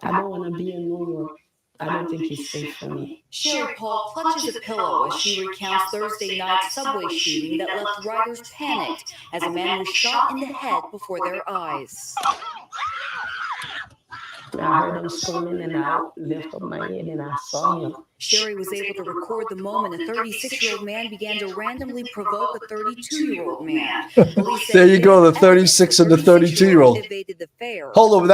I don't want to be in New York. I don't think it's safe for me. Sherry Paul clutches a pillow as she recounts Thursday night's subway shooting that left riders panicked as a man was shot in the head before their eyes. I heard him screaming and I lifted up my head and I saw him. Sherry was able to record the moment a 36-year-old man began to randomly provoke a 32-year-old man. There you go, the 36 and the 32-year-old. Evaded the fare. Hold on,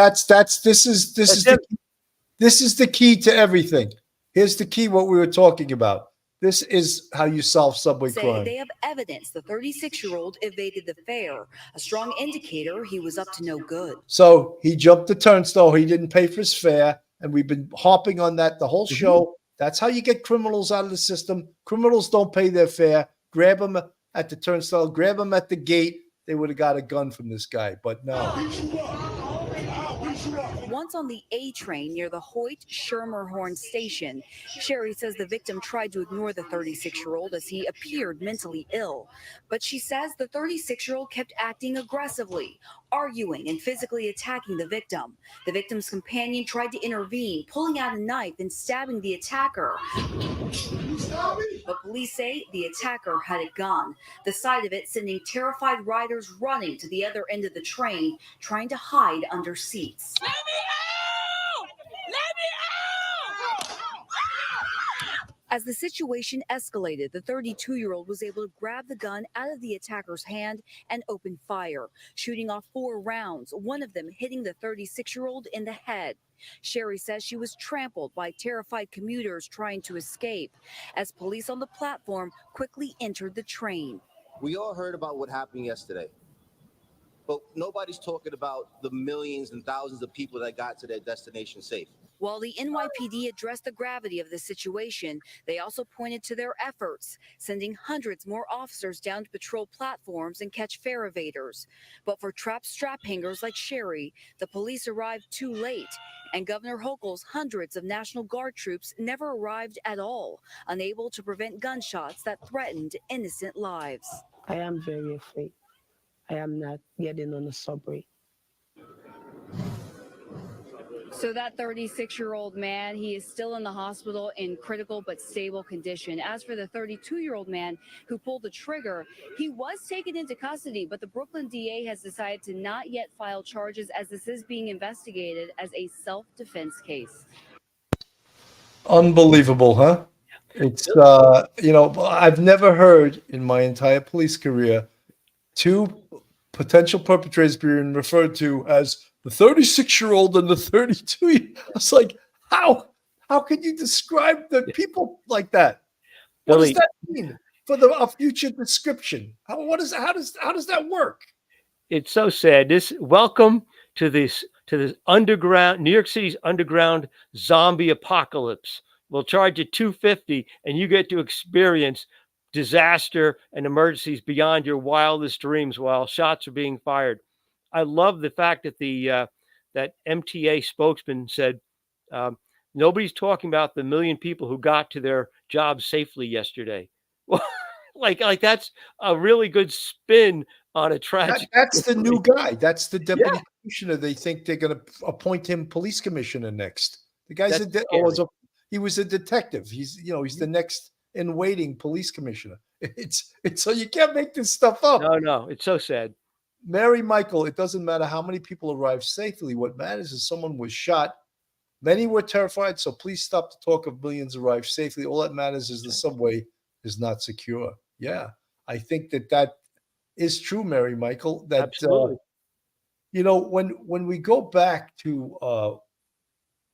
this is the key to everything. Here's the key, what we were talking about. This is how you solve subway crime. They have evidence the 36-year-old evaded the fare, a strong indicator he was up to no good. So he jumped the turnstile. He didn't pay for his fare. And we've been harping on that the whole show. That's how you get criminals out of the system. Criminals don't pay their fare. Grab them at the turnstile. Grab them at the gate. They would have got a gun from this guy. But no. Once on the A train near the Hoyt Schermerhorn station, Sherry says the victim tried to ignore the 36-year-old as he appeared mentally ill. But she says the 36-year-old kept acting aggressively, arguing and physically attacking the victim. The victim's companion tried to intervene, pulling out a knife and stabbing the attacker. But police say the attacker had a gun, the sight of it sending terrified riders running to the other end of the train, trying to hide under seats. Let me out! Let me out! As the situation escalated, the 32-year-old was able to grab the gun out of the attacker's hand and open fire, shooting off 4 rounds, one of them hitting the 36-year-old in the head. Sherry says she was trampled by terrified commuters trying to escape as police on the platform quickly entered the train. We all heard about what happened yesterday, but nobody's talking about the millions and thousands of people that got to their destination safe. While the NYPD addressed the gravity of the situation, they also pointed to their efforts, sending hundreds more officers down to patrol platforms and catch fare evaders. But for trapped strap hangers like Sherry, the police arrived too late, and Governor Hochul's hundreds of National Guard troops never arrived at all, unable to prevent gunshots that threatened innocent lives. I am very afraid. I am not getting on the subway. So that 36-year-old man, he is still in the hospital in critical but stable condition. As for the 32-year-old man who pulled the trigger, he was taken into custody, but the Brooklyn DA has decided to not yet file charges as this is being investigated as a self-defense case. Unbelievable, huh? It's I've never heard in my entire police career two potential perpetrators being referred to as the 36-year-old and the 32. I was like, how can you describe the people like that? What does Billy, that mean for a future description? How does that work? it's so sad. Welcome to this underground New York City's underground zombie apocalypse. We'll charge you $250 and you get to experience disaster and emergencies beyond your wildest dreams while shots are being fired. I love the fact that that MTA spokesman said um, nobody's talking about the million people who got to their jobs safely yesterday. Well, like that's a really good spin on a tragic. That's the new guy. That's the deputy Yeah. commissioner. They think they're going to appoint him police commissioner next. The guy's That's he was a detective. He's the next in waiting police commissioner. It's so you can't make this stuff up. No, it's so sad. Mary Michael, it doesn't matter how many people arrived safely. What matters is someone was shot. Many were terrified, so please stop the talk of millions arrived safely. All that matters is the subway is not secure. Yeah, I think that is true, Mary Michael. That Absolutely. when we go back to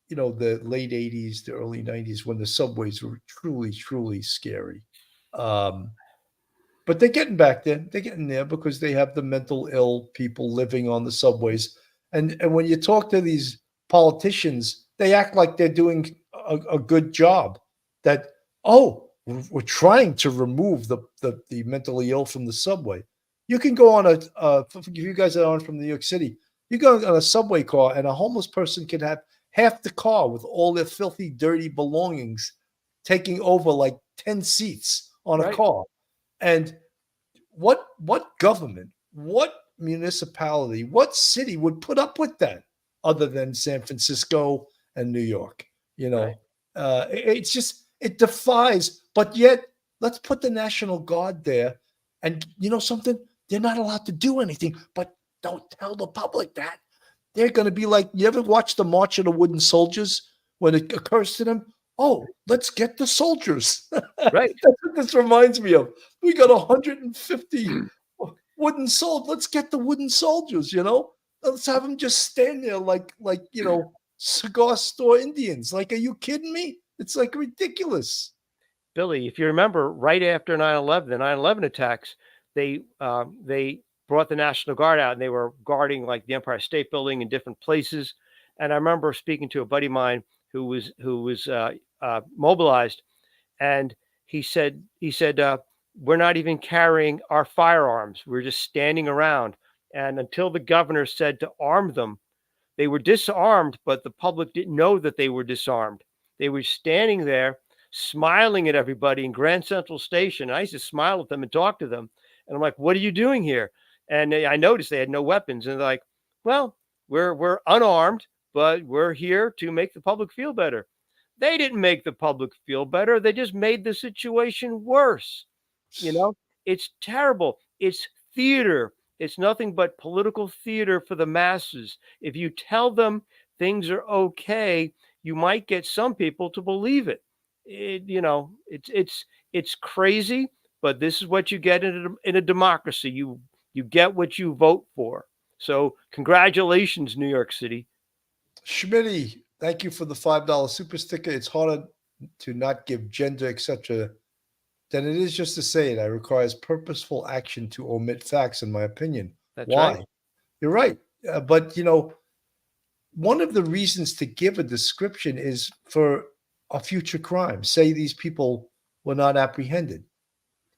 the late 80s, the early 90s, when the subways were truly, truly scary. But they're getting back there. They're getting there because they have the mental ill people living on the subways. And when you talk to these politicians, they act like they're doing a good job. That, we're trying to remove the mentally ill from the subway. You can go on if you guys are on from New York City, you go on a subway car and a homeless person can have half the car with all their filthy, dirty belongings taking over like 10 seats on a car. And what government, what municipality, what city would put up with that other than San Francisco and New York? It's just, it defies, but yet let's put the National Guard there. And you know something? They're not allowed to do anything, but don't tell the public that. They're going to be like, you ever watch the March of the Wooden Soldiers when it occurs to them? Oh, let's get the soldiers. Right. That's what this reminds me of. We got 150 wooden soldiers. Let's get the wooden soldiers, Let's have them just stand there like cigar store Indians. Like, are you kidding me? It's like ridiculous. Billy, if you remember, right after 9/11, the 9/11 attacks, they brought the National Guard out and they were guarding like the Empire State Building in different places. And I remember speaking to a buddy of mine who was mobilized, and he said, we're not even carrying our firearms. We're just standing around. And until the governor said to arm them, they were disarmed, but the public didn't know that they were disarmed. They were standing there smiling at everybody in Grand Central Station. I used to smile at them and talk to them. And I'm like, what are you doing here? And I noticed they had no weapons. And they're like, well, we're unarmed, but we're here to make the public feel better. They didn't make the public feel better. They just made the situation worse. It's terrible. It's theater. It's nothing but political theater for the masses. If you tell them things are okay, you might get some people to believe it. It's crazy, but this is what you get in a democracy. You get what you vote for. So congratulations, New York City. Schmitty, thank you for the $5 super sticker. It's harder to not give gender, etc., than it is just to say it. It requires purposeful action to omit facts, in my opinion. That's Why? right. You're right. But, one of the reasons to give a description is for a future crime. Say these people were not apprehended.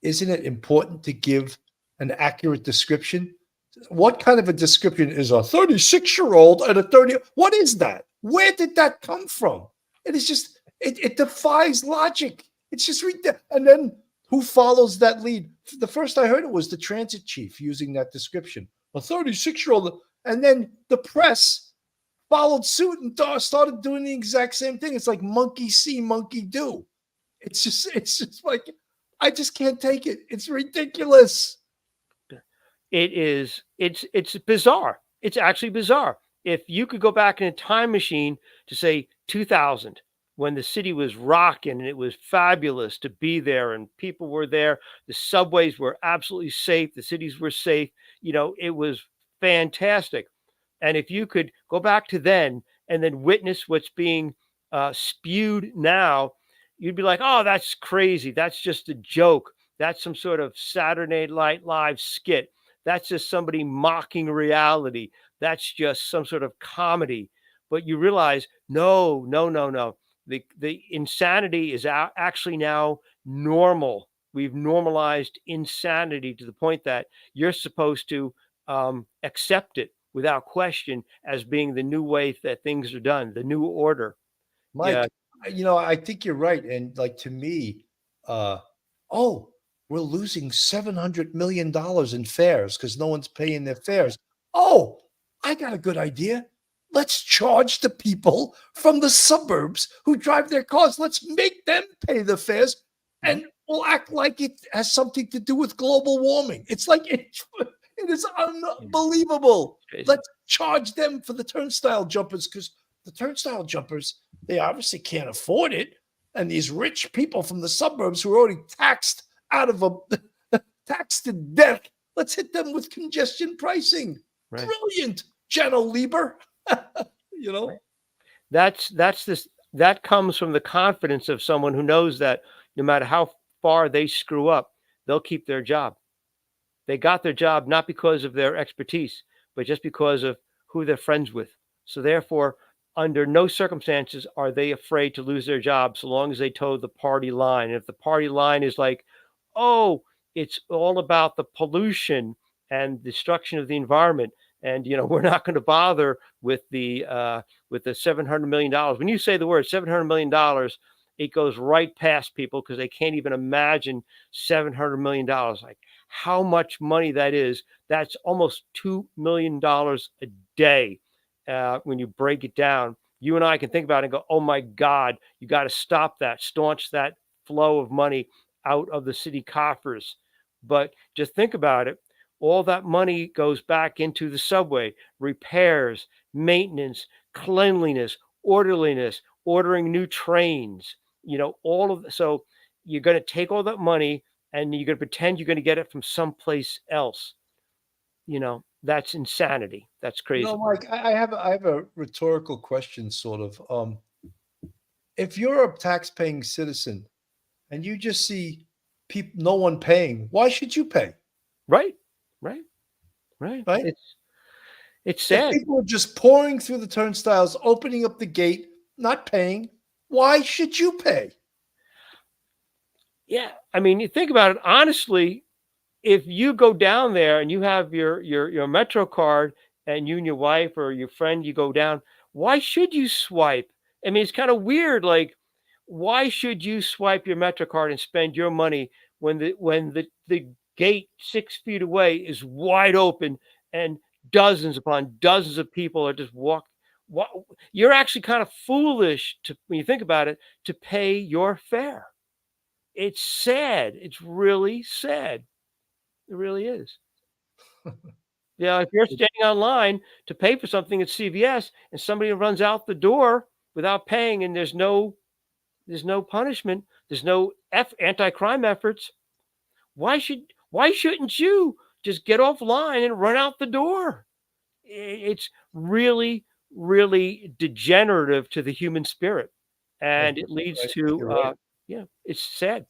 Isn't it important to give an accurate description? What kind of a description is a 36-year-old and a 30? What is that? Where did that come from? It is just, it defies logic. It's just ridiculous. And then who follows that lead? The first I heard it was the transit chief using that description, a 36-year-old. And then the press followed suit and started doing the exact same thing. It's like monkey see, monkey do. It's just like, I just can't take it. It's ridiculous. It's bizarre. It's actually bizarre. If you could go back in a time machine to say 2000, when the city was rocking and it was fabulous to be there and people were there. The subways were absolutely safe. The cities were safe. It was fantastic. And if you could go back to then and then witness what's being spewed now, you'd be like, oh, that's crazy. That's just a joke. That's some sort of Saturday Night Live skit. That's just somebody mocking reality. That's just some sort of comedy. But you realize, no, no, no, no. The insanity is actually now normal. We've normalized insanity to the point that you're supposed to accept it without question as being the new way that things are done, the new order. Mike, I think you're right. And like to me, oh, we're losing $700 million in fares because no one's paying their fares. Oh, I got a good idea. Let's charge the people from the suburbs who drive their cars. Let's make them pay the fares and we'll act like it has something to do with global warming. It's like it is unbelievable. Let's charge them for the turnstile jumpers because the turnstile jumpers, they obviously can't afford it. And these rich people from the suburbs who are already taxed taxed to death, let's hit them with congestion pricing. Right. Brilliant, Jenna Lieber. That comes from the confidence of someone who knows that no matter how far they screw up, they'll keep their job. They got their job not because of their expertise, but just because of who they're friends with. So therefore, under no circumstances are they afraid to lose their job so long as they toe the party line. And if the party line is like, oh, it's all about the pollution and destruction of the environment, and we're not going to bother with the $700 million. When you say the word $700 million, it goes right past people because they can't even imagine $700 million. Like how much money that is. That's almost $2 million a day. When you break it down, you and I can think about it and go, oh my God, you got to stop that, staunch that flow of money out of the city coffers. But just think about it. All that money goes back into the subway, repairs, maintenance, cleanliness, orderliness, ordering new trains, so you're going to take all that money and you're going to pretend you're going to get it from someplace else. That's insanity. That's crazy. Mike, I have a rhetorical question, sort of. If you're a tax-paying citizen and you just see no one paying, why should you pay? Right. It's sad. If people are just pouring through the turnstiles, opening up the gate, not paying, why should you pay? Yeah, I mean, you think about it honestly. If you go down there and you have your Metro card and you and your wife or your friend, you go down, why should you swipe? I mean, it's kind of weird. Like, why should you swipe your Metro card and spend your money when the gate 6 feet away is wide open and dozens upon dozens of people are just you're actually kind of foolish when you think about it, to pay your fare. It's sad. It's really sad. It really is. If you're standing online to pay for something at CVS and somebody runs out the door without paying and there's no punishment, there's no anti-crime efforts, why shouldn't you just get offline and run out the door? It's really, really degenerative to the human spirit. And it leads to, it's sad.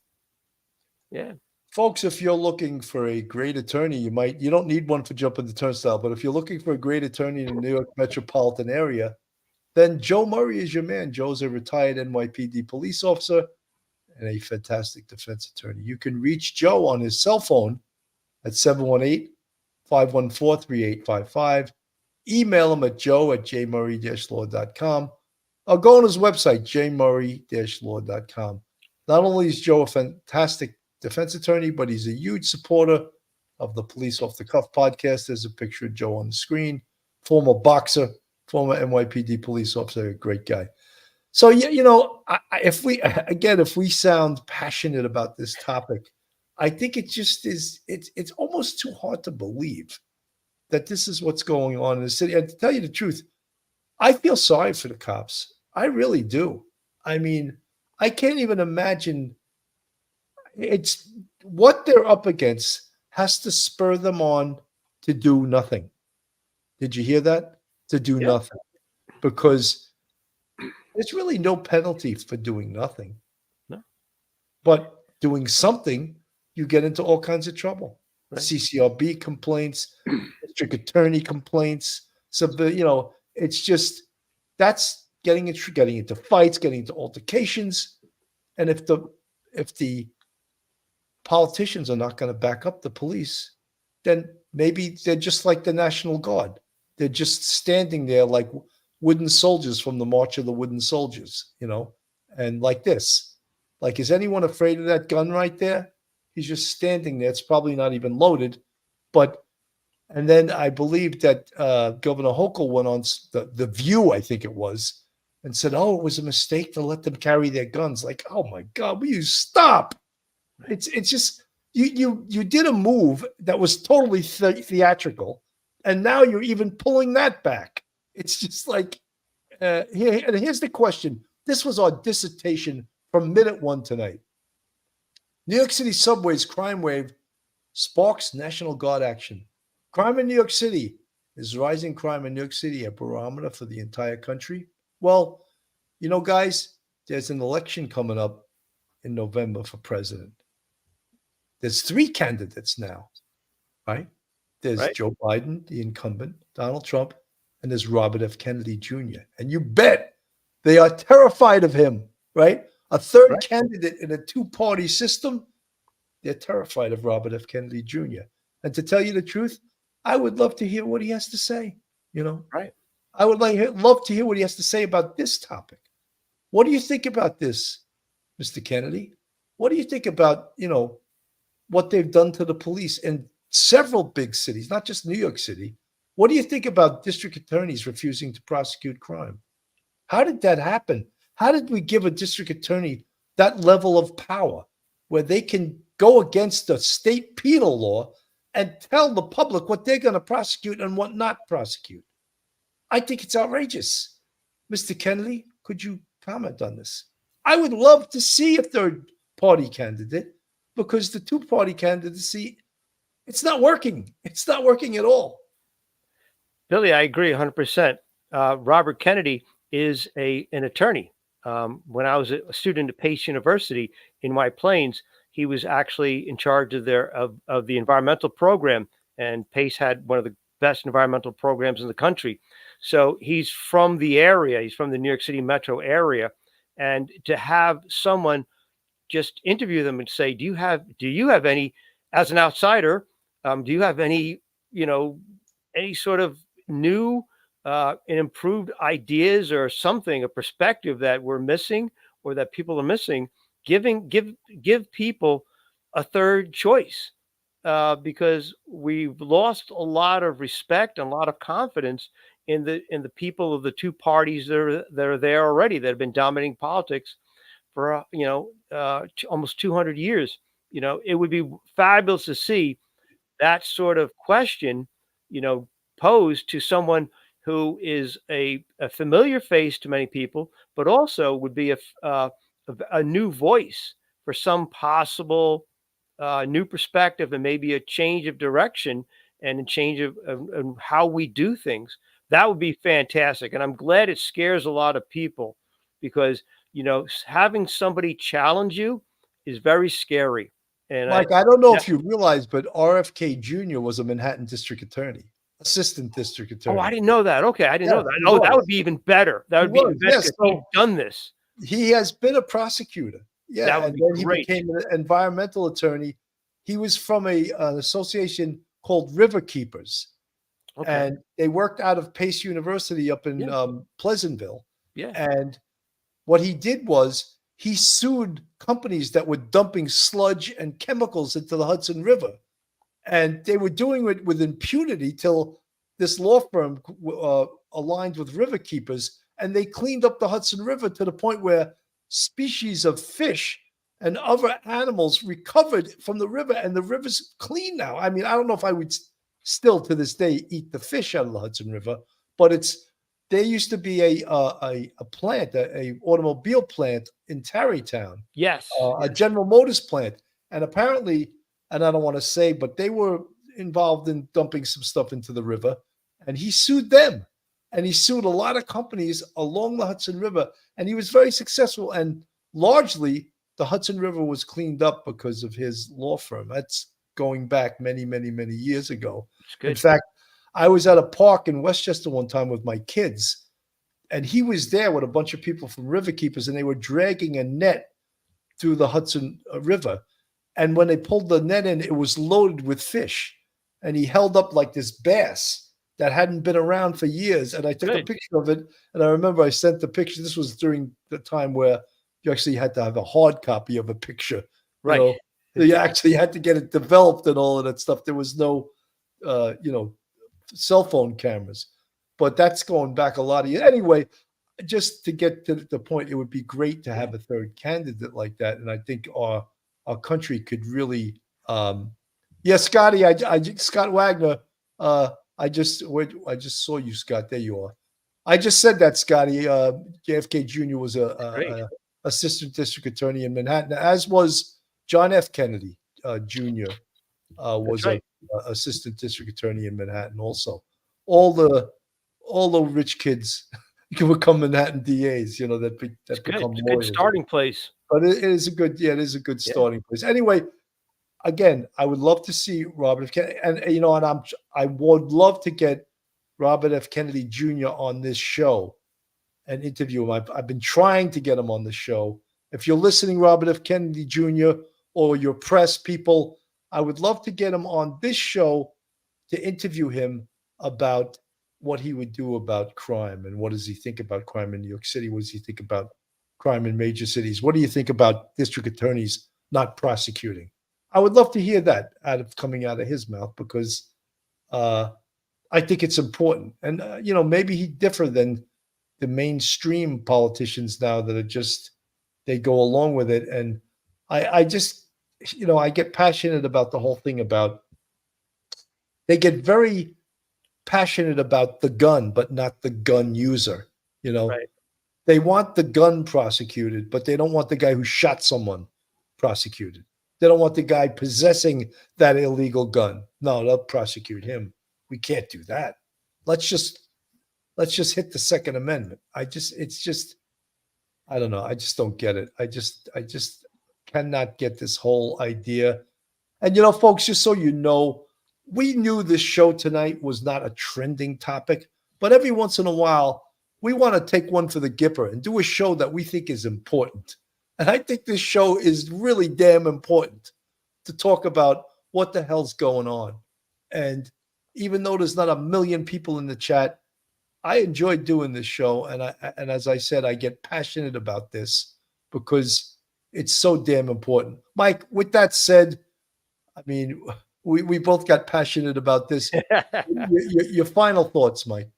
Yeah. Folks, if you're looking for a great attorney, you don't need one for jumping the turnstile, but if you're looking for a great attorney in the New York metropolitan area, then Joe Murray is your man. Joe's a retired NYPD police officer and a fantastic defense attorney. You can reach Joe on his cell phone at 718-514-3855. Email him at joe@jmurray-law.com or go on his website, jmurray-law.com. Not only is Joe a fantastic defense attorney, but he's a huge supporter of the Police Off the Cuff podcast. There's a picture of Joe on the screen. Former boxer, former NYPD police officer, a great guy. So, if we sound passionate about this topic, I think it just is, it's almost too hard to believe that this is what's going on in the city. And to tell you the truth, I feel sorry for the cops. I really do. I mean, I can't even imagine. It's what they're up against has to spur them on to do nothing. Did you hear that? To do nothing. Because there's really no penalty for doing nothing. No. But doing something, you get into all kinds of trouble. Right. CCRB complaints, district attorney complaints. So, it's just that's getting into fights, getting into altercations. And if the politicians are not going to back up the police, then maybe they're just like the National Guard. They're just standing there like wooden soldiers from the March of the Wooden Soldiers, and like this. Like, is anyone afraid of that gun right there? He's just standing there. It's probably not even loaded. And then I believe that Governor Hochul went on the View, I think it was, and said, "Oh, it was a mistake to let them carry their guns." Like, oh my God, will you stop? It's just you did a move that was totally theatrical, and now you're even pulling that back. It's just like here's the question. This was our dissertation from minute one tonight. New York City subways crime wave sparks National Guard action. Crime in New York City. Is rising crime in New York City a barometer for the entire country? Well, guys, there's an election coming up in November for president. There's 3 candidates now, right? There's Joe Biden, the incumbent, Donald Trump, and there's Robert F. Kennedy Jr. And you bet they are terrified of him, right? A third candidate in a 2-party system, they're terrified of Robert F. Kennedy Jr. And to tell you the truth, I would love to hear what he has to say, Right. I would love to hear what he has to say about this topic. What do you think about this, Mr. Kennedy? What do you think about, what they've done to the police in several big cities, not just New York City? What do you think about district attorneys refusing to prosecute crime? How did that happen? How did we give a district attorney that level of power where they can go against the state penal law and tell the public what they're going to prosecute and what not prosecute? I think it's outrageous. Mr. Kennedy, could you comment on this? I would love to see a third-party candidate, because the 2-party candidacy, it's not working. It's not working at all. Billy, I agree 100%. Robert Kennedy is an attorney. When I was a student at Pace University in White Plains, he was actually in charge of the environmental program, and Pace had one of the best environmental programs in the country. So he's from the area. He's from the New York City metro area. And to have someone just interview them and say, do you have any, as an outsider, do you have any, any sort of new and improved ideas or something, a perspective that we're missing or that people are missing? Give people a third choice, because we've lost a lot of respect and a lot of confidence in the people of the 2 parties that are there already, that have been dominating politics for almost 200 years. It would be fabulous to see that sort of question, posed to someone who is a familiar face to many people, but also would be a new voice for some possible new perspective and maybe a change of direction and a change of how we do things. That would be fantastic. And I'm glad it scares a lot of people, because, having somebody challenge you is very scary. And Mike, I don't know if you realize, but RFK Jr. was a Manhattan district attorney, assistant district attorney. Oh, I didn't know that. Okay, I didn't know that. Oh, that would be even better. That would be even better if he'd done this. He has been a prosecutor. Yeah, that would be great. He became an environmental attorney. He was from an association called River Keepers. Okay. And they worked out of Pace University up in Pleasantville. Yeah. And what he did was he sued companies that were dumping sludge and chemicals into the Hudson River. And they were doing it with impunity till this law firm aligned with River Keepers, and they cleaned up the Hudson River to the point where species of fish and other animals recovered from the river, and the river's clean now. I mean, I don't know if I would still to this day eat the fish out of the Hudson River, but it's there used to be a plant, a automobile plant in Tarrytown, Yes. a General Motors plant, and apparently, and I don't want to say, but they were involved in dumping some stuff into the river, and he sued them, and he sued a lot of companies along the Hudson River, and he was very successful, and largely the Hudson River was cleaned up because of his law firm. That's going back many, many, many years ago. In fact, I was at a park in Westchester one time with my kids, and he was there with a bunch of people from River Keepers, and they were dragging a net through the Hudson River. And when they pulled the net in, it was loaded with fish. And he held up like this bass that hadn't been around for years. And I took a picture of it. And I remember I sent the picture. This was during the time where you actually had to have a hard copy of a picture. Right. You know? You actually had to get it developed and all of that stuff. There was no, cell phone cameras. But that's going back a lot of years. Anyway, just to get to the point, it would be great to have a third candidate like that. And I think our country could really, Scotty, Scott Wagner, I just saw you, Scott. There you are. I just said that, Scotty. JFK Jr. was a assistant district attorney in Manhattan, as was John F. Kennedy Jr. Was a assistant district attorney in Manhattan. Also, all the rich kids can become Manhattan DAs. That become it's a lawyers. good starting place. But it is a good, it is a good starting place. Anyway, again, I would love to see Robert F. Kennedy, and I would love to get Robert F. Kennedy Jr. on this show and interview him. I've been trying to get him on the show. If you're listening, Robert F. Kennedy Jr. or your press people, I would love to get him on this show to interview him about what he would do about crime and what does he think about crime in New York City? What does he think about crime in major cities? What do you think about district attorneys not prosecuting? I would love to hear that coming out of his mouth because I think it's important. And, maybe he'd differ than the mainstream politicians now that are just, they go along with it. And I just, I get passionate about the whole thing about, they get very passionate about the gun, but not the gun user, Right. They want the gun prosecuted, but they don't want the guy who shot someone prosecuted. They don't want the guy possessing that illegal gun. No, they'll prosecute him. We can't do that. Let's just hit the Second Amendment. I don't know. I just don't get it. I just cannot get this whole idea. And folks, just so you know, we knew this show tonight was not a trending topic, but every once in a while, we want to take one for the Gipper and do a show that we think is important. And I think this show is really damn important to talk about what the hell's going on. And even though there's not a million people in the chat, I enjoy doing this show. And as I said, I get passionate about this because it's so damn important. Mike, with that said, I mean, we both got passionate about this. Your final thoughts, Mike.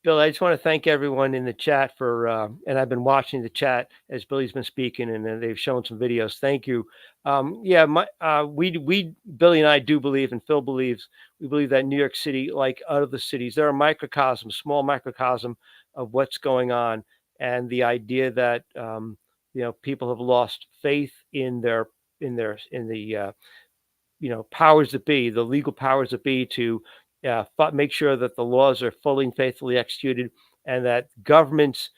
Bill, I just want to thank everyone in the chat for, and I've been watching the chat as Billy's been speaking, and they've shown some videos. Thank you. We Billy and I do believe, and Phil believes, we believe that New York City, like other cities, there are microcosms, small microcosm of what's going on, and the idea that people have lost faith in the powers that be, the legal powers that be, to make sure that the laws are fully and faithfully executed, and that government's,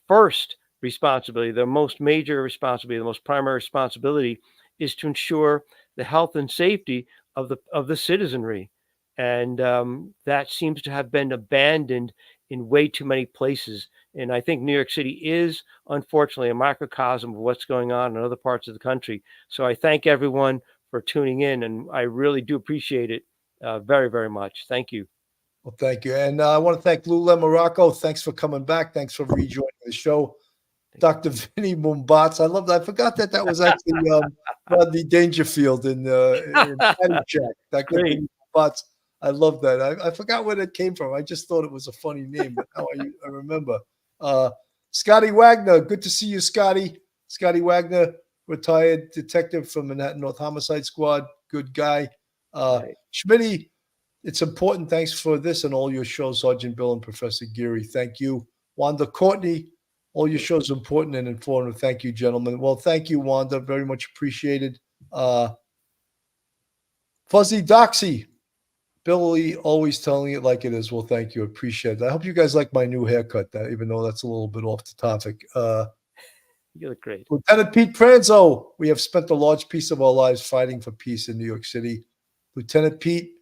first responsibility, the most major responsibility, the most primary responsibility is to ensure the health and safety of the citizenry. And that seems to have been abandoned in way too many places. And I think New York City is, unfortunately, a microcosm of what's going on in other parts of the country. So I thank everyone for tuning in, and I really do appreciate it very, very much. Thank you. Well, thank you. And I want to thank Lula Morocco. Thanks for coming back. Thanks for rejoining the show. Dr. Vinny Mumbatz. I love that. I forgot that was actually Rodney Dangerfield in Caddyshack. Dr. Vinny Mumbatz. I love that. I forgot where that came from. I just thought it was a funny name, but now I remember. Scotty Wagner. Good to see you, Scotty. Scotty Wagner, retired detective from Manhattan North Homicide Squad. Good guy. Schmitty, it's important. Thanks for this and all your shows, Sergeant Bill and Professor Geary. Thank you. Wanda Courtney, all your shows are important and informative. Thank you, gentlemen. Well, thank you, Wanda. Very much appreciated. Fuzzy Doxy, Billy, always telling it like it is. Well, thank you. Appreciate it. I hope you guys like my new haircut, even though that's a little bit off the topic. You look great. Lieutenant Pete Pranzo, we have spent a large piece of our lives fighting for peace in New York City. Lieutenant Pete,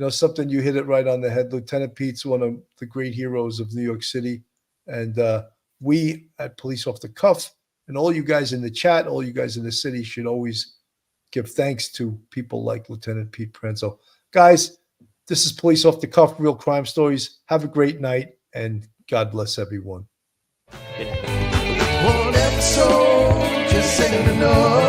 something, you hit it right on the head. Lieutenant Pete's one of the great heroes of New York City. And we at Police Off the Cuff and all you guys in the chat, all you guys in the city should always give thanks to people like Lieutenant Pete Pranzo. Guys, this is Police Off the Cuff, real crime stories. Have a great night, and God bless everyone. One episode just ain't enough.